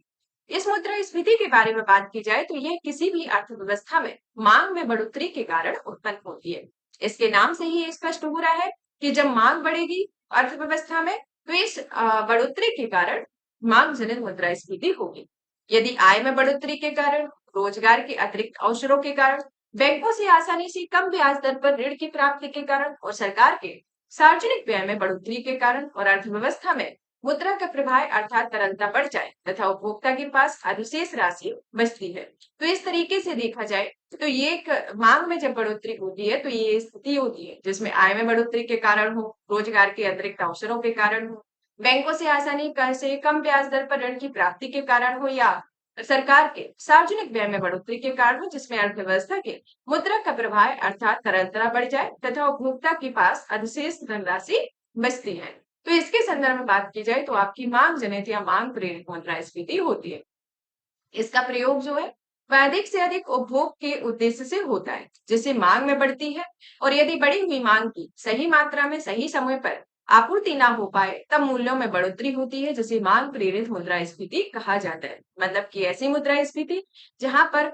इस मुद्रास्फीति के बारे में बात की जाए तो यह किसी भी अर्थव्यवस्था में मांग में बढ़ोतरी के कारण उत्पन्न होती है। इसके नाम से ही स्पष्ट हो रहा है कि जब मांग बढ़ेगी अर्थव्यवस्था में तो इस बढ़ोतरी के कारण मांग जनित मुद्रास्फीति होगी। यदि आय में बढ़ोतरी के कारण, रोजगार के अतिरिक्त अवसरों के कारण, बैंकों से आसानी से कम ब्याज दर पर ऋण की प्राप्ति के कारण और सरकार के सार्वजनिक व्यय में बढ़ोतरी के कारण और अर्थव्यवस्था में मुद्रा का प्रवाह अर्थात तरलता बढ़ जाए तथा उपभोक्ता के पास अधिशेष राशि बचती है, तो इस तरीके से देखा जाए तो ये एक मांग में जब बढ़ोतरी होती है तो ये स्थिति होती है जिसमें आय में बढ़ोतरी के कारण हो, रोजगार के अतिरिक्त अवसरों के कारण हो, बैंकों से आसानी से कम ब्याज दर पर ऋण की प्राप्ति के कारण हो या सरकार के सार्वजनिक व्यय में बढ़ोतरी के कारण हो, जिसमें अर्थव्यवस्था के मुद्रा का प्रवाह अर्थात तरलता बढ़ जाए तथा उपभोक्ता के पास अधिशेष धनराशि बचती है। तो इसके संदर्भ में बात की जाए तो आपकी मांग जनित या मांग प्रेरित मुद्रास्फीति होती है। इसका प्रयोग जो है वह अधिक से अधिक उपभोग के उद्देश्य से होता है जिससे मांग में बढ़ती है, और यदि बढ़ी हुई मांग की सही मात्रा में सही समय पर आपूर्ति ना हो पाए तब मूल्यों में बढ़ोतरी होती है जिसे मांग प्रेरित मुद्रास्फीति कहा जाता है। मतलब कि ऐसी मुद्रास्फीति जहां पर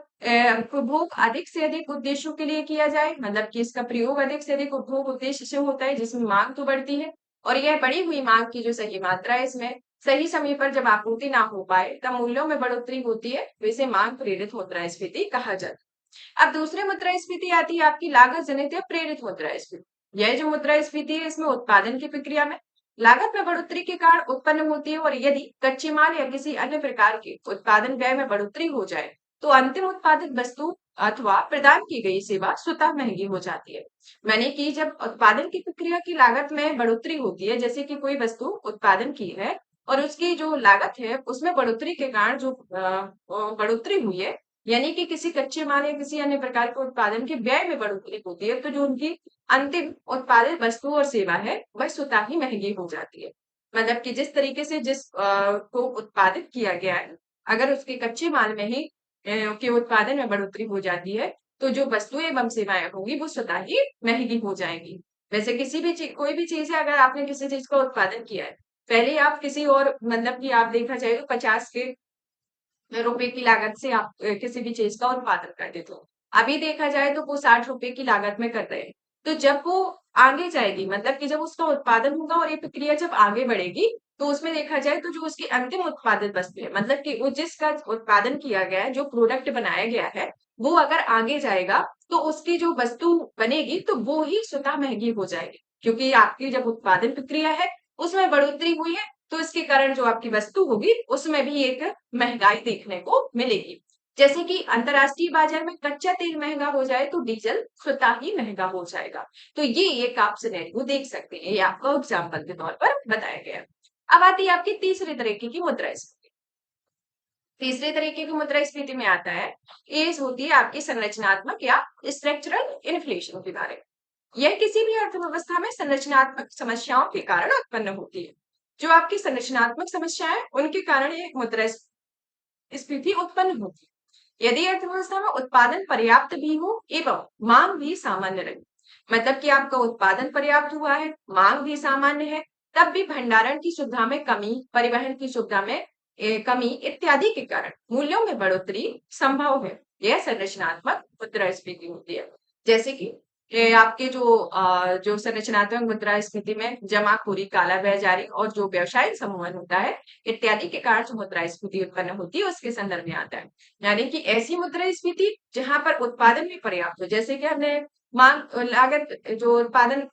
उपभोग अधिक से अधिक उद्देश्यों के लिए किया जाए, मतलब कि इसका प्रयोग अधिक से अधिक उपभोग उद्देश्य से होता है जिसमें मांग तो बढ़ती है और यह बढ़ी हुई मांग की जो सही मात्रा है इसमें सही समय पर जब आपूर्ति ना हो पाए तब मूल्यों में बढ़ोतरी होती है, तो इसे मांग प्रेरित मुद्रास्फीति कहा जाता है। अब दूसरी मुद्रास्फीति आती है आपकी लागत जनित या प्रेरित मुद्रास्फीति। यह जो मुद्रास्फीति है इसमें उत्पादन की प्रक्रिया में लागत में बढ़ोतरी के कारण उत्पन्न होती है, और यदि कच्चे माल या किसी अन्य प्रकार के उत्पादन व्यय में बढ़ोतरी हो जाए तो अंतिम उत्पादित वस्तु अथवा प्रदान की गई सेवा स्वतः महंगी हो जाती है। मैंने कि जब उत्पादन की प्रक्रिया की लागत में बढ़ोतरी होती है, जैसे कि कोई वस्तु उत्पादन की है और उसकी जो लागत है उसमें बढ़ोतरी के कारण जो बढ़ोतरी हुई है, यानी कि किसी कच्चे माल या किसी अन्य प्रकार के उत्पादन के व्यय में बढ़ोतरी होती है, तो जो उनकी अंतिम उत्पादित वस्तु और सेवा है वह स्वतः ही महंगी हो जाती है। मतलब कि जिस तरीके से जिस को उत्पादित किया गया है, अगर उसके कच्चे माल में ही के उत्पादन में बढ़ोतरी हो जाती है तो जो वस्तुएं एवं सेवाएं होंगी वो स्वतः ही महंगी हो जाएंगी। वैसे किसी भी चीज कोई भी चीज है, अगर आपने किसी चीज का उत्पादन किया है, पहले आप किसी और मतलब कि आप देखा जाए तो 50 के रुपए की लागत से आप किसी भी चीज का उत्पादन करते थे। अभी देखा जाए तो वो 60 रुपए की लागत में कर रहे हैं। तो जब वो आगे जाएगी, मतलब कि जब उसका उत्पादन होगा और ये प्रक्रिया जब आगे बढ़ेगी तो उसमें देखा जाए तो जो उसकी अंतिम उत्पादित वस्तु है, मतलब कि वो जिसका उत्पादन किया गया है, जो प्रोडक्ट बनाया गया है, वो अगर आगे जाएगा तो उसकी जो वस्तु बनेगी तो वो ही स्वतः महंगी हो जाएगी, क्योंकि आपकी जब उत्पादन प्रक्रिया है उसमें बढ़ोतरी हुई है तो इसके कारण जो आपकी वस्तु होगी उसमें भी एक महंगाई देखने को मिलेगी। जैसे कि अंतरराष्ट्रीय बाजार में कच्चा तेल महंगा हो जाए तो डीजल स्वतः ही महंगा हो जाएगा। तो ये एक आप सिनेरियो देख सकते हैं, ये आपको एग्जाम्पल के तौर पर बताया गया है। अब आती है आपकी तीसरे तरीके की मुद्रास्फीति। तीसरे तरीके की मुद्रास्फीति में आता है, ये होती है आपकी संरचनात्मक या स्ट्रक्चरल इन्फ्लेशन के बारे में। यह किसी भी अर्थव्यवस्था में संरचनात्मक समस्याओं के कारण उत्पन्न होती है। जो आपकी संरचनात्मक समस्याएं उनके कारण एक मुद्रास्फीति उत्पन्न होती है। यदि अर्थव्यवस्था में उत्पादन पर्याप्त भी हो एवं मांग भी सामान्य रहे, मतलब कि आपका उत्पादन पर्याप्त हुआ है, मांग भी सामान्य है, तब भी भंडारण की सुविधा में कमी, परिवहन की सुविधा में कमी इत्यादि के कारण मूल्यों में बढ़ोतरी संभव है। यह संरचनात्मक मुद्रास्फीति होती है। जैसे कि आपके जो संरचनात्मक मुद्रास्फीति में जमाखोरी, कालाबाजारी और जो व्यवसायिक समूहन होता है इत्यादि के कारण जो मुद्रास्फीति उत्पन्न होती है उसके संदर्भ में आता है। यानी कि ऐसी मुद्रास्फीति जहां पर उत्पादन भी पर्याप्त हो, जैसे कि हमने मांग लागत जो उत्पादन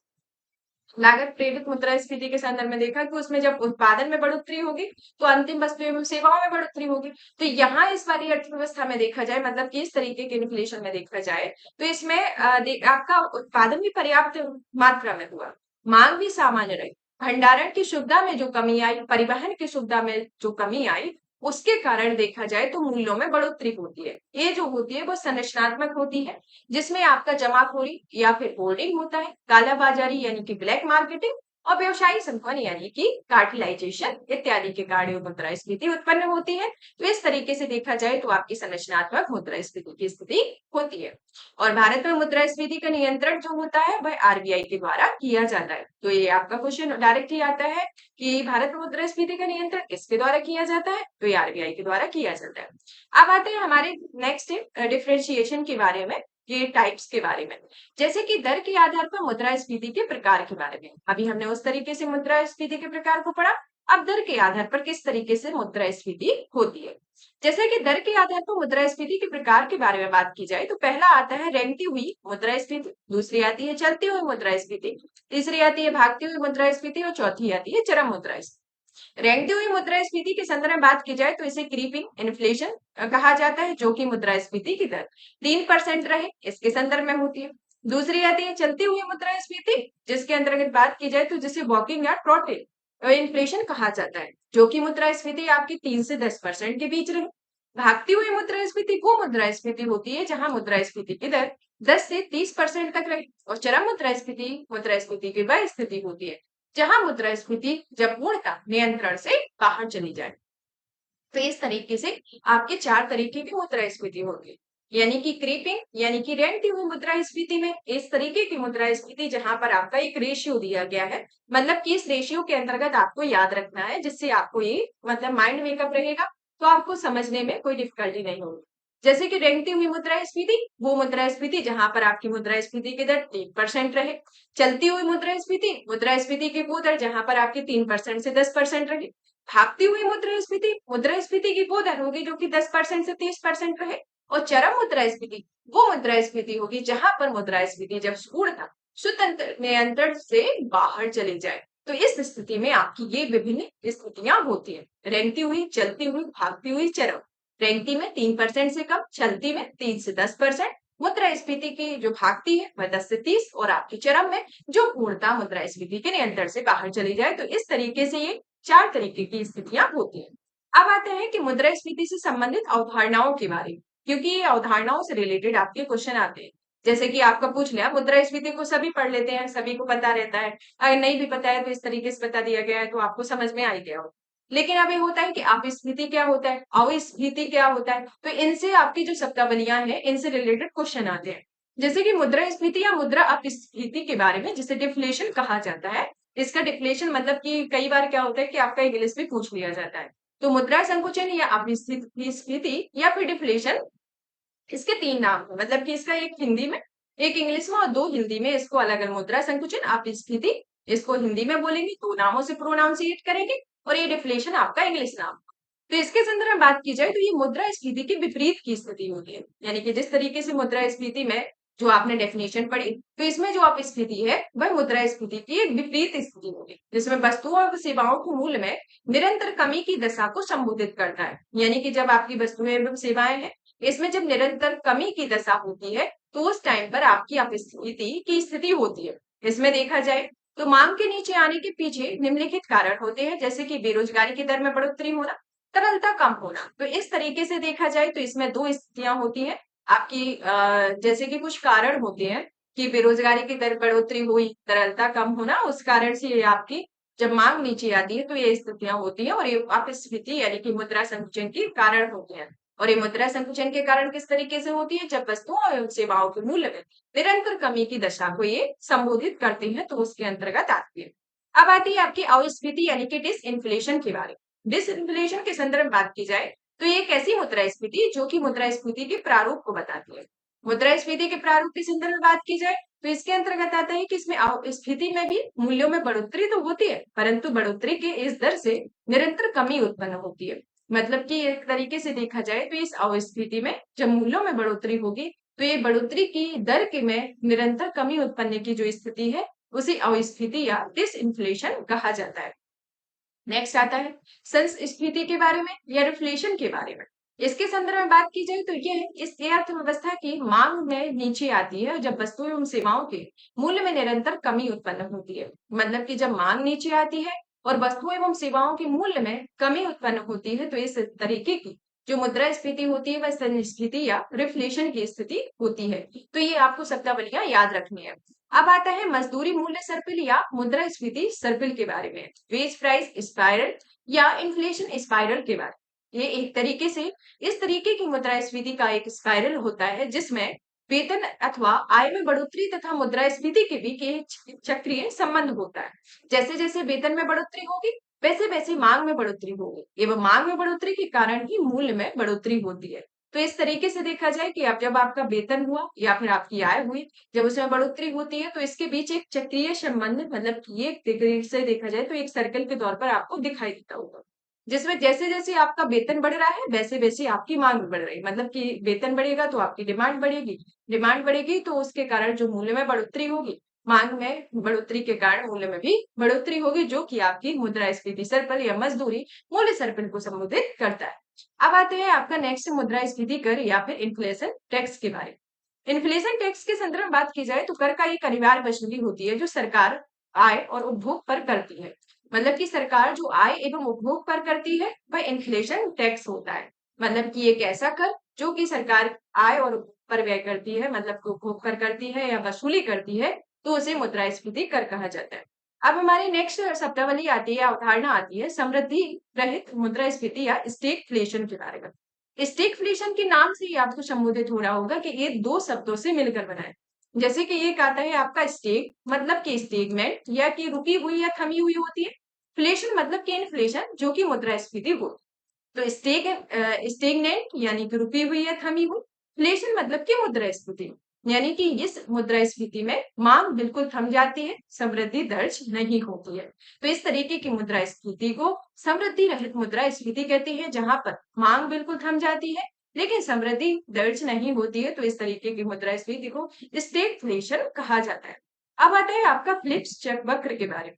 लागत प्रेरित मुद्रास्फीति के संदर्भ में देखा कि उसमें जब उत्पादन में बढ़ोतरी होगी तो अंतिम वस्तु एवं सेवाओं में बढ़ोतरी होगी। तो यहाँ इस वाली अर्थव्यवस्था में देखा जाए, मतलब कि इस तरीके के इन्फ्लेशन में देखा जाए तो इसमें आपका उत्पादन भी पर्याप्त मात्रा में हुआ, मांग भी सामान्य रही, भंडारण की सुविधा में जो कमी आई, परिवहन की सुविधा में जो कमी आई, उसके कारण देखा जाए तो मूल्यों में बढ़ोतरी होती है। ये जो होती है वो संरचनात्मक होती है, जिसमें आपका जमाखोरी या फिर होर्डिंग होता है, कालाबाजारी यानी कि ब्लैक मार्केटिंग और व्यवसायिक संकुचन यानी कि कार्टिलाइजेशन इत्यादि के कारण मुद्रास्फीति उत्पन्न होती है। तो इस तरीके से देखा जाए तो आपकी संरचनात्मक मुद्रास्फीति की स्थिति होती है। और भारत में मुद्रास्फीति का नियंत्रण जो होता है वह आरबीआई के द्वारा किया जाता है। तो ये आपका क्वेश्चन डायरेक्टली आता है कि भारत में मुद्रास्फीति का नियंत्रण किसके द्वारा किया जाता है, तो ये आरबीआई के द्वारा किया जाता है। अब आते हैं हमारे नेक्स्ट डिफरेंशिएशन के बारे में, ये टाइप्स के बारे में, जैसे कि दर के आधार पर मुद्रास्फीति के प्रकार के बारे में। अभी हमने उस तरीके से मुद्रास्फीति के प्रकार को पढ़ा, अब दर के आधार पर किस तरीके से मुद्रास्फीति होती है। जैसे कि दर के आधार पर मुद्रास्फीति के प्रकार के बारे में बात की जाए तो पहला आता है रेंगती हुई मुद्रास्फीति, दूसरी आती है चलती हुई मुद्रास्फीति, तीसरी आती है भागती हुई मुद्रास्फीति और चौथी आती है चरम मुद्रास्फीति। रेंगती हुई मुद्रास्फीति के संदर्भ में बात की जाए तो इसे क्रीपिंग इन्फ्लेशन कहा जाता है, जो कि मुद्रास्फीति की दर 3% रहे इसके संदर्भ में होती है। दूसरी आती है चलती हुई मुद्रास्फीति, जिसके अंतर्गत बात की जाए तो जिसे वॉकिंग या ट्रॉटिंग इन्फ्लेशन कहा जाता है, जो कि मुद्रास्फीति आपकी 3 से 10% के बीच रहे। भागती हुई मुद्रास्फीति वो मुद्रास्फीति होती है जहां मुद्रास्फीति की दर 10 से 30% तक रहे। और चरम मुद्रास्फीति की वह स्थिति होती है जहां मुद्रास्फीति जब पूर्णतः नियंत्रण से बाहर चली जाए। तो इस तरीके से आपके 4 तरीके की मुद्रास्फीति होगी, यानी कि क्रीपिंग यानी कि रेंगती हुई मुद्रास्फीति में इस तरीके की मुद्रास्फीति जहां पर आपका एक रेशियो दिया गया है, मतलब कि इस रेशियो के अंतर्गत आपको याद रखना है, जिससे आपको ये मतलब माइंड मेकअप रहेगा, तो आपको समझने में कोई डिफिकल्टी नहीं होगी। जैसे कि रेंगती हुई मुद्रास्फीति वो मुद्रास्फीति जहां पर आपकी मुद्रास्फीति की दर 3% रहे। चलती हुई मुद्रास्फीति की वो दर जहां पर आपकी 3% से 10% रहे। भागती हुई मुद्रास्फीति की वो दर होगी जो कि 10% से 30% रहे। और चरम मुद्रास्फीति वो मुद्रास्फीति होगी जहां पर मुद्रास्फीति जब पूर्णतः स्वतंत्र नियंत्रण से बाहर चली जाए। तो इस स्थिति में आपकी ये विभिन्न स्थितियां होती है, रेंगती हुई, चलती हुई, भागती हुई, चरम। रेंगती में 3% से कम, चलती में 3 से 10%, मुद्रास्फीति की जो भागती है वह 10 से 30 और आपकी चरम में जो पूर्णतः मुद्रास्फीति के नियंत्रण से बाहर चली जाए। तो इस तरीके से ये 4 तरीके की स्थितियां होती हैं। अब आते हैं कि मुद्रास्फीति से संबंधित अवधारणाओं के बारे में, क्योंकि ये अवधारणाओं से रिलेटेड आपके क्वेश्चन आते हैं। जैसे कि आपका पूछ लिया, मुद्रास्फीति को सभी पढ़ लेते हैं, सभी को पता रहता है, अगर नहीं भी पता है तो इस तरीके से बता दिया गया है तो आपको समझ में आ ही गया हो। लेकिन अब ये होता है कि अपस्फीति क्या होता है, अविस्फीति क्या होता है, तो इनसे आपकी जो शब्दावलियां हैं इनसे रिलेटेड क्वेश्चन आते हैं। जैसे कि मुद्रास्फीति या मुद्रा अपस्फीति के बारे में, जिसे डिफ्लेशन कहा जाता है। इसका डिफ्लेशन मतलब कि कई बार क्या होता है कि आपका इंग्लिश में पूछ लिया जाता है। तो मुद्रा संकुचन या अपस्फीति या फिर डिफ्लेशन, इसके 3 नाम हैं, मतलब कि इसका एक हिंदी में, एक इंग्लिश में और 2 हिंदी में इसको अलग-अलग मुद्रा संकुचन, अपस्फीति इसको हिंदी में बोलेंगे, 2 नामों से प्रोनाउंसिएट करेंगे और ये डिफ्लेशन आपका इंग्लिश नाम। तो इसके संदर्भ में बात की जाए तो ये मुद्रास्फीति के विपरीत की स्थिति होती है, यानी कि जिस तरीके से मुद्रास्फीति में जो आपने डेफिनेशन पढ़ी, तो इसमें जो अपस्फीति है वह मुद्रास्फीति की एक विपरीत स्थिति होगी, जिसमें वस्तुओं और सेवाओं के मूल्य में निरंतर कमी की दशा को संबोधित करता है। यानी कि जब आपकी वस्तुएं एवं सेवाएं हैं, इसमें जब निरंतर कमी की दशा होती है तो उस टाइम पर आपकी अपस्फीति की स्थिति होती है। इसमें देखा जाए तो मांग के नीचे आने के पीछे निम्नलिखित कारण होते हैं, जैसे कि बेरोजगारी की दर में बढ़ोतरी होना, तरलता कम होना। तो इस तरीके से देखा जाए तो इसमें 2 स्थितियां होती हैं आपकी, जैसे कि कुछ कारण होते हैं कि बेरोजगारी की दर बढ़ोतरी हुई, तरलता कम होना, उस कारण से ये आपकी जब मांग नीचे आती है तो ये स्थितियां होती हैं और ये अपस्फीति यानी कि मुद्रा संकुचन के कारण होते हैं। और ये मुद्रा संकुचन के कारण किस तरीके से होती है, जब वस्तुओं एवं सेवाओं के मूल्य में निरंतर कमी की दशा को ये संबोधित करते हैं, तो उसके अंतर्गत आती है। अब आती है आपकी अविस्फीति यानी कि डिसइंफ्लेशन के बारे में। डिसइंफ्लेशन के संदर्भ में बात की जाए तो ये एक ऐसी मुद्रास्फीति जो कि मुद्रास्फीति के प्रारूप को बताती है। मुद्रास्फीति के प्रारूप के संदर्भ में बात की जाए तो इसके अंतर्गत आता है कि इसमें स्फीति में भी मूल्यों में बढ़ोतरी तो होती है, परंतु बढ़ोतरी के इस दर से निरंतर कमी उत्पन्न होती है। मतलब कि एक तरीके से देखा जाए तो इस अविस्फीति में जब मूल्यों में बढ़ोतरी होगी तो ये बढ़ोतरी की दर के में निरंतर कमी उत्पन्न की जो स्थिति है उसे अविस्फीति या डिसइंफ्लेशन कहा जाता है। नेक्स्ट आता है संस्फीति के बारे में या रिफ्लेशन के बारे में। इसके संदर्भ में बात की जाए तो ये इस अर्थव्यवस्था की मांग में नीचे आती है जब वस्तुओं एवं सेवाओं के मूल्य में निरंतर कमी उत्पन्न होती है। मतलब कि जब मांग नीचे आती है और वस्तुओं एवं सेवाओं के मूल्य में कमी उत्पन्न होती है तो इस तरीके की जो मुद्रास्फीति होती है वह संस्फीति या रिफ्लेशन की स्थिति होती है। तो ये आपको शब्दावलियां याद रखनी है। अब आता है मजदूरी मूल्य सर्पिल या मुद्रास्फीति सर्पिल के बारे में, वेज प्राइस स्पाइरल या इन्फ्लेशन स्पाइरल के बारे में। ये एक तरीके से इस तरीके की मुद्रास्फीति का एक स्पाइरल होता है जिसमें वेतन अथवा आय में बढ़ोतरी तथा मुद्रास्फीति के बीच एक चक्रीय संबंध होता है। जैसे जैसे वेतन में बढ़ोतरी होगी वैसे वैसे मांग में बढ़ोतरी होगी एवं मांग में बढ़ोतरी के कारण ही मूल्य में बढ़ोतरी होती है। तो इस तरीके से देखा जाए कि अब जब आपका वेतन हुआ या फिर आपकी आय हुई, जब उसमें बढ़ोतरी होती है तो इसके बीच एक चक्रीय संबंध मतलब कि एक डिग्री से देखा जाए तो एक सर्कल के तौर पर आपको दिखाई देता होगा, जिसमें जैसे जैसे आपका वेतन बढ़ रहा है वैसे वैसे आपकी मांग भी बढ़ रही है। मतलब कि वेतन बढ़ेगा तो आपकी डिमांड बढ़ेगी, डिमांड बढ़ेगी तो उसके कारण जो मूल्य में बढ़ोतरी होगी, मांग में बढ़ोतरी के कारण मूल्य में भी बढ़ोतरी होगी, जो कि आपकी मुद्रास्फीति सर्कल या मजदूरी मूल्य सर्कल को संबोधित करता है। अब आते हैं आपका नेक्स्ट मुद्रास्फीति कर या फिर इन्फ्लेशन टैक्स के बारे में। इन्फ्लेशन टैक्स के संदर्भ में बात की जाए तो कर का एक अनिवार्य वसूली होती है जो सरकार आय और उपभोग पर करती है। मतलब कि सरकार जो आय एवं उपभोग पर करती है वह इन्फ्लेशन टैक्स होता है। मतलब कि एक ऐसा कर जो कि सरकार आय और उपभोग पर व्यय करती है, मतलब कि उपभोग कर करती है या वसूली करती है, तो उसे मुद्रास्फीति कर कहा जाता है। अब हमारी नेक्स्ट शब्दावली आती है, अवधारणा आती है समृद्धि रहित मुद्रास्फीति या स्टेगफ्लेशन के बारे में। स्टेगफ्लेशन के नाम से ही आपको संबोधित हो रहा होगा कि ये दो शब्दों से मिलकर बना है। जैसे कि एक आता है आपका स्टेग मतलब कि स्टेगमेंट या कि रुकी हुई या थमी हुई होती है। फ्लेशन मतलब कि इन्फ्लेशन जो कि मुद्रास्फीति हो। तो स्टेगनेंट यानी कि रुकी हुई या थमी हुई, फ्लेशन मतलब कि मुद्रास्फीति यानी कि इस मुद्रास्फीति में मांग बिल्कुल थम जाती है, समृद्धि दर्ज नहीं होती है। तो इस तरीके की मुद्रास्फीति को समृद्धि रहित मुद्रास्फीति कहते हैं, जहां पर मांग बिल्कुल थम जाती है लेकिन समृद्धि दर्ज नहीं होती है। तो इस तरीके की मुद्रास्फीति को स्टेगफ्लेशन कहा जाता है। अब आता है आपका फिलिप्स वक्र के बारे में।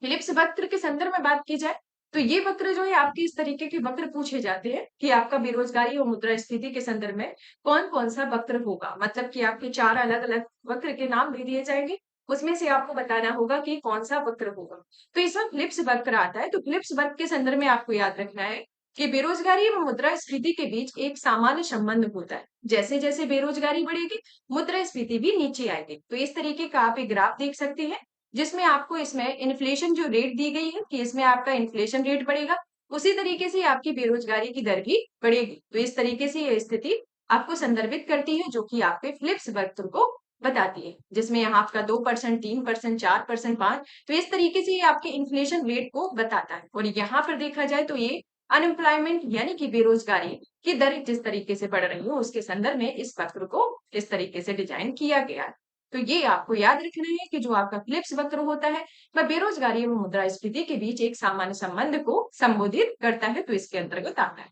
फिलिप्स वक्र के संदर्भ में बात की जाए तो ये वक्र जो है आपके इस तरीके के वक्र पूछे जाते हैं कि आपका बेरोजगारी और मुद्रास्फीति के संदर्भ में कौन कौन सा वक्र होगा। मतलब कि आपके 4 अलग अलग वक्र के नाम दे दिए जाएंगे, उसमें से आपको बताना होगा कि कौन सा वक्र होगा। तो इसमें फिलिप्स वक्र आता है। तो फिलिप्स वक्र के संदर्भ में आपको याद रखना है कि बेरोजगारी और मुद्रास्फीति के बीच एक सामान्य संबंध होता है। जैसे जैसे बेरोजगारी बढ़ेगी मुद्रास्फीति भी नीचे आएगी। तो इस तरीके का आप एक ग्राफ देख सकते हैं जिसमें आपको इसमें इन्फ्लेशन जो रेट दी गई है कि इसमें आपका इन्फ्लेशन रेट बढ़ेगा, उसी तरीके से आपकी बेरोजगारी की दर भी बढ़ेगी। तो इस तरीके से ये स्थिति आपको संदर्भित करती है जो कि आपके फिलिप्स वक्र को बताती है, जिसमें यहाँ आपका 2%, 3%, 4%, 5, तो इस तरीके से ये आपके इन्फ्लेशन रेट को बताता है। और यहाँ पर देखा जाए तो ये अनएम्प्लॉयमेंट यानी कि बेरोजगारी की दर जिस तरीके से बढ़ रही है उसके संदर्भ में इस वक्र को इस तरीके से डिजाइन किया गया है। तो ये आपको याद रखना है कि जो आपका फिलिप्स वक्र होता है वह बेरोजगारी और मुद्रास्फीति के बीच एक सामान्य संबंध को संबोधित करता है, तो इसके अंतर्गत आता है।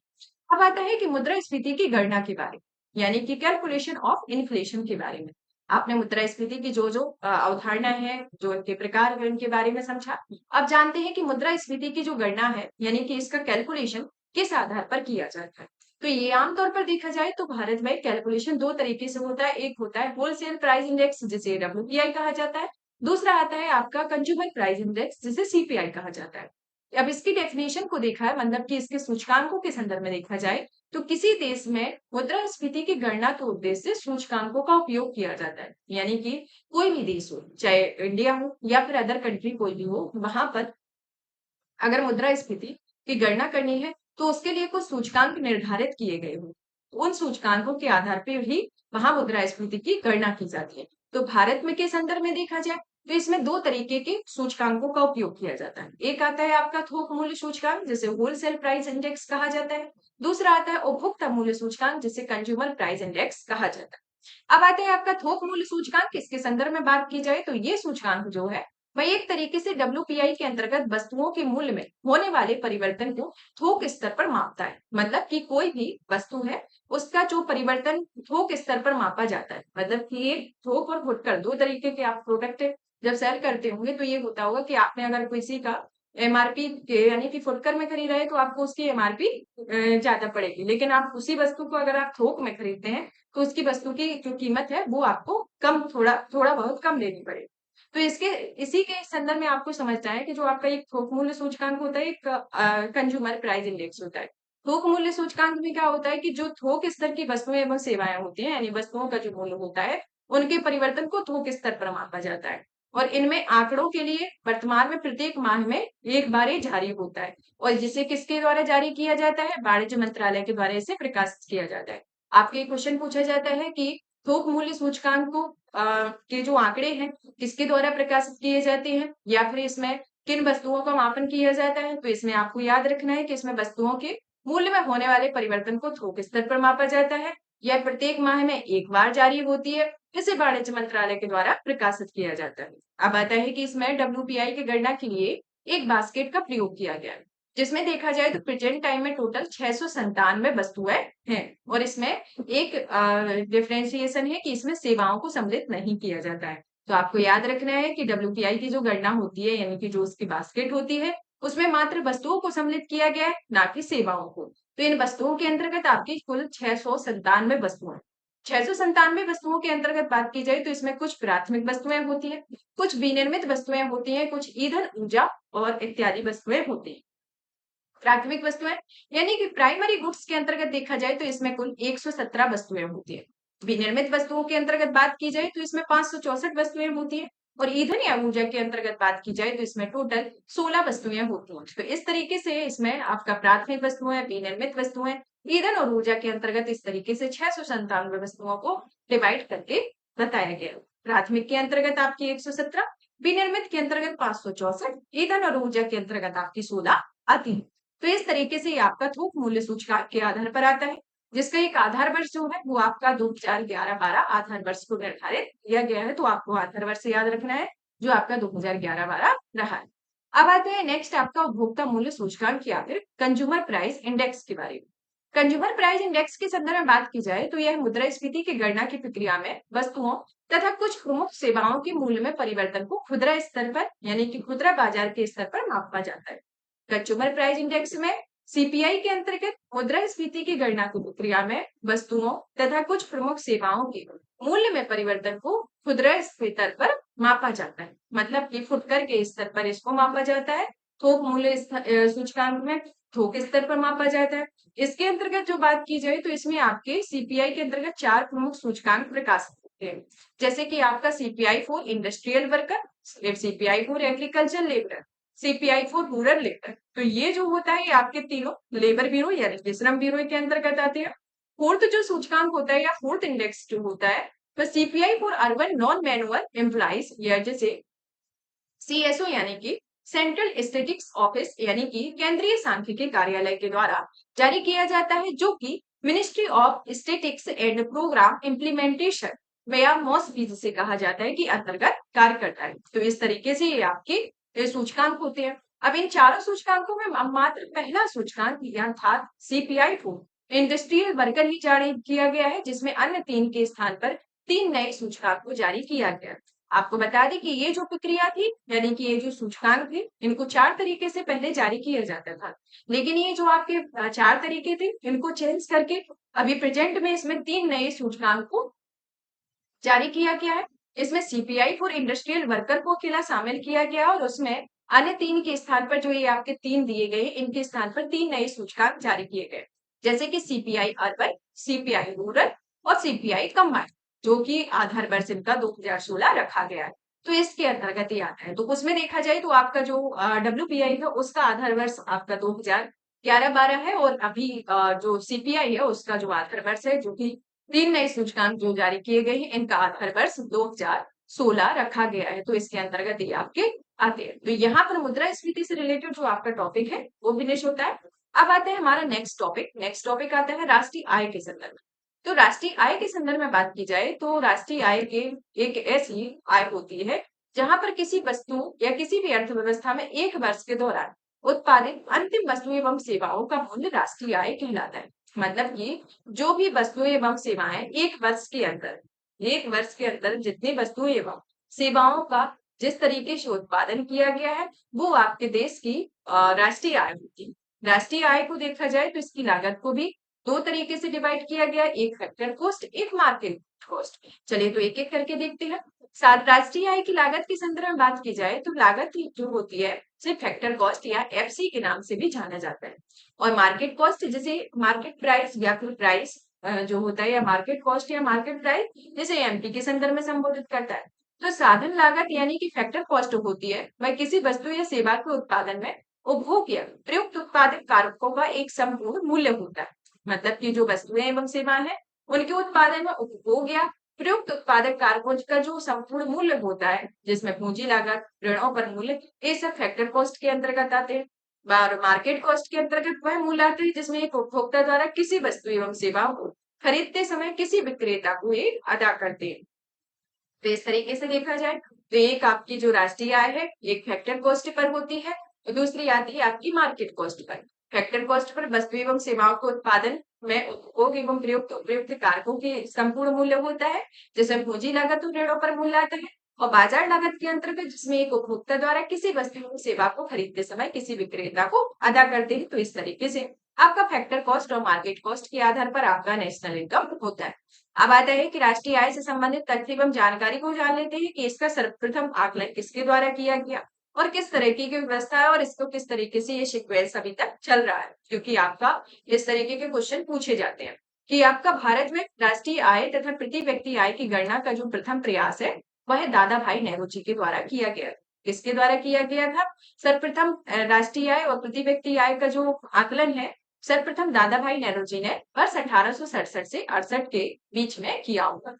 अब आता है कि मुद्रास्फीति की गणना के बारे में यानी कि कैलकुलेशन ऑफ इन्फ्लेशन के बारे में। आपने मुद्रास्फीति की जो जो अवधारणा है, जो इनके प्रकार है, इनके बारे में समझा। अब जानते हैं कि मुद्रास्फीति की जो गणना है यानी कि इसका कैलकुलेशन किस आधार पर किया जाता है। तो ये आमतौर पर देखा जाए तो भारत में कैलकुलेशन दो तरीके से होता है। एक होता है होलसेल प्राइस इंडेक्स जिसे डब्ल्यूपीआई कहा जाता है, दूसरा आता है आपका कंज्यूमर प्राइस इंडेक्स जिसे सीपीआई कहा जाता है। अब इसकी डेफिनेशन को देखा है, मतलब कि इसके सूचकांकों के संदर्भ में देखा जाए तो किसी देश में मुद्रास्फीति की गणना के उद्देश्य से सूचकांकों का उपयोग किया जाता है। यानी कि कोई भी देश हो, चाहे इंडिया हो या फिर अदर कंट्री कोई भी हो, वहां पर अगर मुद्रास्फीति की गणना करनी है तो उसके लिए कुछ सूचकांक निर्धारित किए गए हो। उन सूचकांकों के आधार पर ही वहां मुद्रास्फीति की गणना की जाती है। तो भारत में के संदर्भ में देखा जाए तो इसमें दो तरीके के सूचकांकों का उपयोग किया जाता है। एक आता है आपका थोक मूल्य सूचकांक जिसे होलसेल प्राइस इंडेक्स कहा जाता है, दूसरा आता है उपभोक्ता मूल्य सूचकांक जिसे कंज्यूमर प्राइस इंडेक्स कहा जाता है। अब आता है आपका थोक मूल्य सूचकांक। इसके संदर्भ में बात की जाए तो ये सूचकांक जो है वह एक तरीके से डब्ल्यूपीआई के अंतर्गत वस्तुओं के मूल्य में होने वाले परिवर्तन को थोक स्तर पर मापता है। मतलब कि कोई भी वस्तु है उसका जो परिवर्तन थोक स्तर पर मापा जाता है। मतलब कि ये थोक और फुटकर दो तरीके के आप प्रोडक्ट जब सेल करते होंगे तो ये होता होगा कि आपने अगर किसी का एमआरपी यानी कि फुटकर में खरीदा है तो आपको उसकी एमआरपी ज्यादा पड़ेगी, लेकिन आप उसी वस्तु को अगर आप थोक में खरीदते हैं तो उसकी वस्तु की जो कीमत है वो आपको कम थोड़ा थोड़ा बहुत कम लेनी पड़ेगी। तो इसके इसी के संदर्भ में आपको समझना है कि जो आपका एक थोक मूल्य सूचकांक होता है, एक कंज्यूमर प्राइस इंडेक्स होता है। थोक मूल्य सूचकांक में क्या होता है कि जो थोक स्तर की वस्तुएं एवं सेवाएं होती हैं यानी वस्तुओं का जो मूल्य होता है उनके परिवर्तन को थोक स्तर पर मापा जाता है। और इनमें आंकड़ों के लिए वर्तमान में प्रत्येक माह में एक बार ये जारी होता है, और जिसे किसके द्वारा जारी किया जाता है? वाणिज्य मंत्रालय के द्वारा इसे प्रकाशित किया जाता है। आपके एक क्वेश्चन पूछा जाता है कि थोक मूल्य सूचकांक को के जो आंकड़े हैं किसके द्वारा प्रकाशित किए जाते हैं, या फिर इसमें किन वस्तुओं का मापन किया जाता है? तो इसमें आपको याद रखना है कि इसमें वस्तुओं के मूल्य में होने वाले परिवर्तन को थोक स्तर पर मापा जाता है। यह प्रत्येक माह में एक बार जारी होती है। इसे वाणिज्य मंत्रालय के द्वारा प्रकाशित किया जाता है। अब आता है कि इसमें डब्ल्यूपीआई की गणना के लिए एक बास्केट का प्रयोग किया गया है, जिसमें देखा जाए तो प्रेजेंट टाइम में टोटल 697 वस्तुएं हैं, और इसमें एक डिफरेंशिएशन है कि इसमें सेवाओं को सम्मिलित नहीं किया जाता है। तो आपको याद रखना है कि डब्ल्यूपीआई की जो गणना होती है, यानी कि जो उसकी बास्केट होती है, उसमें मात्र वस्तुओं को सम्मिलित किया गया है, ना कि सेवाओं को। तो इन वस्तुओं के अंतर्गत आपकी कुल 697 वस्तुएं, 697 वस्तुओं के अंतर्गत बात की जाए तो इसमें कुछ प्राथमिक वस्तुएं होती हैं, कुछ विनिर्मित वस्तुएं होती हैं, कुछ ईंधन, ऊर्जा और इत्यादि वस्तुएं होती हैं। प्राथमिक वस्तुएं यानी कि प्राइमरी गुड्स के अंतर्गत देखा जाए तो इसमें कुल 117 वस्तुएं होती है। विनिर्मित वस्तुओं के अंतर्गत बात की जाए तो इसमें 564 वस्तुएं होती है, और ईंधन या ऊर्जा के अंतर्गत बात की जाए तो इसमें टोटल 16 वस्तुएं होती हैं। तो इस तरीके से इसमें आपका प्राथमिक वस्तुएं, विनिर्मित वस्तुएं, ईंधन और ऊर्जा के अंतर्गत इस तरीके से 697 वस्तुओं को डिवाइड करके बताया गया। प्राथमिक के अंतर्गत आपकी 117, विनिर्मित के अंतर्गत 564, ईंधन और ऊर्जा के अंतर्गत आपकी 16 आती है। तो इस तरीके से ये आपका थोक मूल्य सूचकांक के आधार पर आता है, जिसका एक आधार वर्ष जो है वो आपका 2011-12 आधार वर्ष को निर्धारित किया गया है। तो आपको आधार वर्ष याद रखना है जो आपका 2011-12 रहा है। अब आते हैं नेक्स्ट आपका उपभोक्ता मूल्य सूचकांक या फिर कंज्यूमर प्राइस इंडेक्स के बारे में। कंज्यूमर प्राइस इंडेक्स के संदर्भ में बात की जाए तो यह मुद्रास्फीति की गणना की प्रक्रिया में वस्तुओं तथा कुछ प्रमुख सेवाओं के मूल्य में परिवर्तन को खुदरा स्तर पर यानी कि खुदरा बाजार के स्तर पर मापा जाता है। कंज्यूमर प्राइस इंडेक्स में सीपीआई के अंतर्गत मुद्रास्फीति की गणना की प्रक्रिया में वस्तुओं तथा कुछ प्रमुख सेवाओं के मूल्य में परिवर्तन को खुदरा स्तर पर मापा जाता है, मतलब कि फुटकर के स्तर पर इसको मापा जाता है। थोक मूल्य सूचकांक में थोक स्तर पर मापा जाता है। इसके अंतर्गत जो बात की जाए तो इसमें आपके सीपीआई के अंतर्गत 4 प्रमुख सूचकांक प्रकाशित होते हैं, जैसे कि आपका CPI for industrial worker, CPI for agriculture labour, CPI for rural labour. तो ये जो होता है ये आपके तीनों लेबर ब्यूरो यानी कि श्रम ब्यूरो के अंतर्गत आते हैं। फोर्थ जो सूचकांक होता है या फोर्थ इंडेक्स जो होता है तो CPI for urban non manual employees, या जैसे सीएसओ यानी कि सेंट्रल स्टैटिस्टिक्स ऑफिस यानी कि केंद्रीय सांख्यिकी कार्यालय के द्वारा जारी किया जाता है, जो कि ministry of statistics and programme implementation या मॉसपी जिसे कहा जाता है कि अंतर्गत कार्य करता है। तो इस तरीके से ये आपके ये सूचकांक होते हैं। अब इन चारों सूचकांकों में मात्र पहला सूचकांक अर्थात सीपीआई को इंडस्ट्रियल वर्कर ही जारी किया गया है, जिसमें अन्य 3 के स्थान पर 3 नए सूचकांक को जारी किया गया। आपको बता दें कि ये जो प्रक्रिया थी यानी कि ये जो सूचकांक थे इनको 4 तरीके से पहले जारी किया जाता था, लेकिन ये जो आपके 4 तरीके थे इनको चेंज करके अभी प्रेजेंट में इसमें 3 नए सूचकांक को जारी किया गया है। इसमें सीपीआई फॉर इंडस्ट्रियल वर्कर को अकेला शामिल किया गया और उसमें अन्य 3 के स्थान पर जो ये आपके 3 दिए गए इनके स्थान पर 3 नए सूचकांक जारी किए गए, जैसे कि सीपीआई अर्बन, सीपीआई रूरल और सीपीआई कंबाइंड, जो कि आधार वर्ष इनका 2016 रखा गया है। तो इसके अंतर्गत ही आता है। तो उसमें देखा जाए तो आपका जो डब्ल्यूपीआई है उसका आधार वर्ष आपका 2011-12 है, और अभी जो सीपीआई है उसका जो आधार वर्ष है जो कि 3 नए सूचकांक जो जारी किए गए हैं इनका आधार वर्ष 2016 रखा गया है। तो इसके अंतर्गत ये आपके आते हैं। तो यहाँ पर मुद्रास्फीति से रिलेटेड जो आपका टॉपिक है वो फिनिश होता है। अब आते हैं हमारा नेक्स्ट टॉपिक। नेक्स्ट टॉपिक आता है राष्ट्रीय आय के संदर्भ में। तो राष्ट्रीय आय के संदर्भ में बात की जाए तो राष्ट्रीय आय के एक ऐसी आय होती है जहां पर किसी वस्तु या किसी भी अर्थव्यवस्था में एक वर्ष के दौरान उत्पादित अंतिम वस्तु एवं सेवाओं का मूल्य राष्ट्रीय आय कहलाता है। मतलब कि जो भी वस्तुएं एवं सेवाएं एक वर्ष के अंदर जितनी वस्तुएं एवं सेवाओं का जिस तरीके से उत्पादन किया गया है वो आपके देश की राष्ट्रीय आय होती है। राष्ट्रीय आय को देखा जाए तो इसकी लागत को भी 2 तरीके से डिवाइड किया गया, एक फैक्टर कॉस्ट, एक मार्केट कॉस्ट। चलिए तो एक एक करके देखते हैं। साथ राष्ट्रीय आय की लागत के संदर्भ में बात की जाए तो लागत जो होती है सिर्फ फैक्टर कॉस्ट या एफसी के नाम से भी जाना जाता है, और मार्केट कॉस्ट जिसे मार्केट प्राइस या फिर प्राइस जो होता है या मार्केट कॉस्ट या मार्केट प्राइस, जिसे एमपी के संदर्भ में संबोधित करता है। तो साधन लागत यानी कि फैक्टर कॉस्ट होती है, वह किसी वस्तु या सेवा के उत्पादन में उपभोग या प्रयुक्त उत्पादक कारकों का एक संपूर्ण मूल्य होता है। मतलब कि जो वस्तुएं एवं सेवाएं हैं, उनके उत्पादन में उपभोग या प्रयुक्त उत्पादक कारकों का जो संपूर्ण मूल्य होता है, जिसमें पूंजी लागत, ऋणों पर मूल्य, ये सब फैक्टर कॉस्ट के अंतर्गत आते हैं। मार्केट कॉस्ट के अंतर्गत वह मूल्य आता है जिसमें एक उपभोक्ता द्वारा किसी वस्तु एवं सेवाओं को खरीदते समय किसी विक्रेता को ये अदा करते हैं। तो इस तरीके से देखा जाए तो एक आपकी जो राष्ट्रीय आय है, एक फैक्टर कॉस्ट पर होती है, और दूसरी आती है आपकी market cost per. Factor cost per वस्तु एवं सेवाओं के उत्पादन में उपभोग एवं प्रयुक्त उपयुक्त कारकों के संपूर्ण मूल्य होता है, जिसमें पूंजी लागत और ऋणों पर मूल्य आता है। और बाजार लागत के अंतर्गत जिसमें एक उपभोक्ता द्वारा किसी वस्तु एवं सेवा को खरीदते समय किसी विक्रेता को अदा करते हैं। तो इस तरीके से आपका फैक्टर कॉस्ट और मार्केट कॉस्ट के आधार पर आपका नेशनल इनकम होता है। अब आता है कि राष्ट्रीय आय से संबंधित तथ्य एवं जानकारी को जान लेते हैं कि इसका सर्वप्रथम आकलन किसके द्वारा किया गया और किस तरीके की व्यवस्था है और इसको किस तरीके से ये सीक्वेंस अभी तक चल रहा है, क्योंकि आपका इस तरीके के क्वेश्चन पूछे जाते हैं कि आपका भारत में राष्ट्रीय आय तथा प्रति व्यक्ति आय की गणना का जो प्रथम प्रयास है वह दादा भाई नेहरू के द्वारा किया गया। किसके द्वारा किया गया था? सर्वप्रथम राष्ट्रीय आय और प्रति व्यक्ति आय का जो आकलन है सर्वप्रथम दादा भाई नेहरू जी ने वर्ष 1867 से 68 के बीच में किया होगा।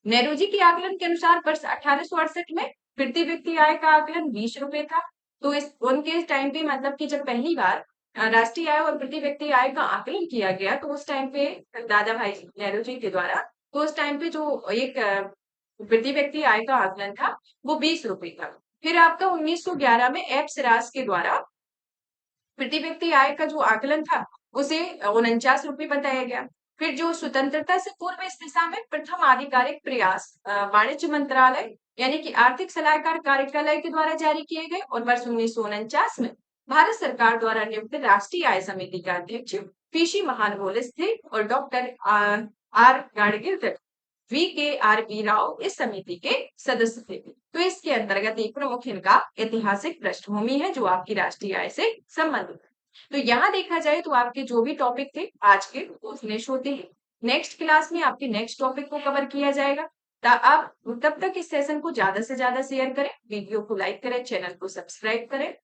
नेहरू जी के आकलन के अनुसार वर्ष 1868 में प्रति व्यक्ति आय का आकलन 20 रुपए था। तो इस उनके टाइम पे मतलब कि जब पहली बार राष्ट्रीय आय और प्रति व्यक्ति आय का आकलन किया गया तो उस टाइम पे दादा भाई नेहरू जी के द्वारा, तो उस टाइम पे जो एक प्रति व्यक्ति आय का आकलन था वो 20 रुपए था। फिर आपका 1911 में एप्स रास के द्वारा प्रति व्यक्ति आय का जो आकलन था उसे 49 रुपए बताया गया। फिर जो स्वतंत्रता से पूर्व इस दिशा में प्रथम आधिकारिक प्रयास वाणिज्य मंत्रालय यानी कि आर्थिक सलाहकार कार्यालय के द्वारा जारी किए गए और वर्ष 1949 में भारत सरकार द्वारा नियुक्त राष्ट्रीय आय समिति का अध्यक्ष पीसी महानवोलिस थे और डॉक्टर आर गाडगिल वी के आर बी राव इस समिति के सदस्य थे। तो इसके अंतर्गत एक प्रमुख इनका ऐतिहासिक पृष्ठभूमि है जो आपकी राष्ट्रीय आय से संबंधित है। तो यहाँ देखा जाए तो आपके जो भी टॉपिक थे आज के वो फिनिश होते हैं। नेक्स्ट क्लास में आपके नेक्स्ट टॉपिक को कवर किया जाएगा। आप तब तक इस सेशन को ज्यादा से ज्यादा शेयर करें, वीडियो को लाइक करें, चैनल को सब्सक्राइब करें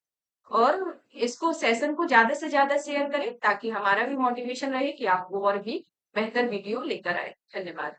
और इसको सेशन को ज्यादा से ज्यादा शेयर करें ताकि हमारा भी मोटिवेशन रहे कि आपको और भी बेहतर वीडियो लेकर आए। धन्यवाद।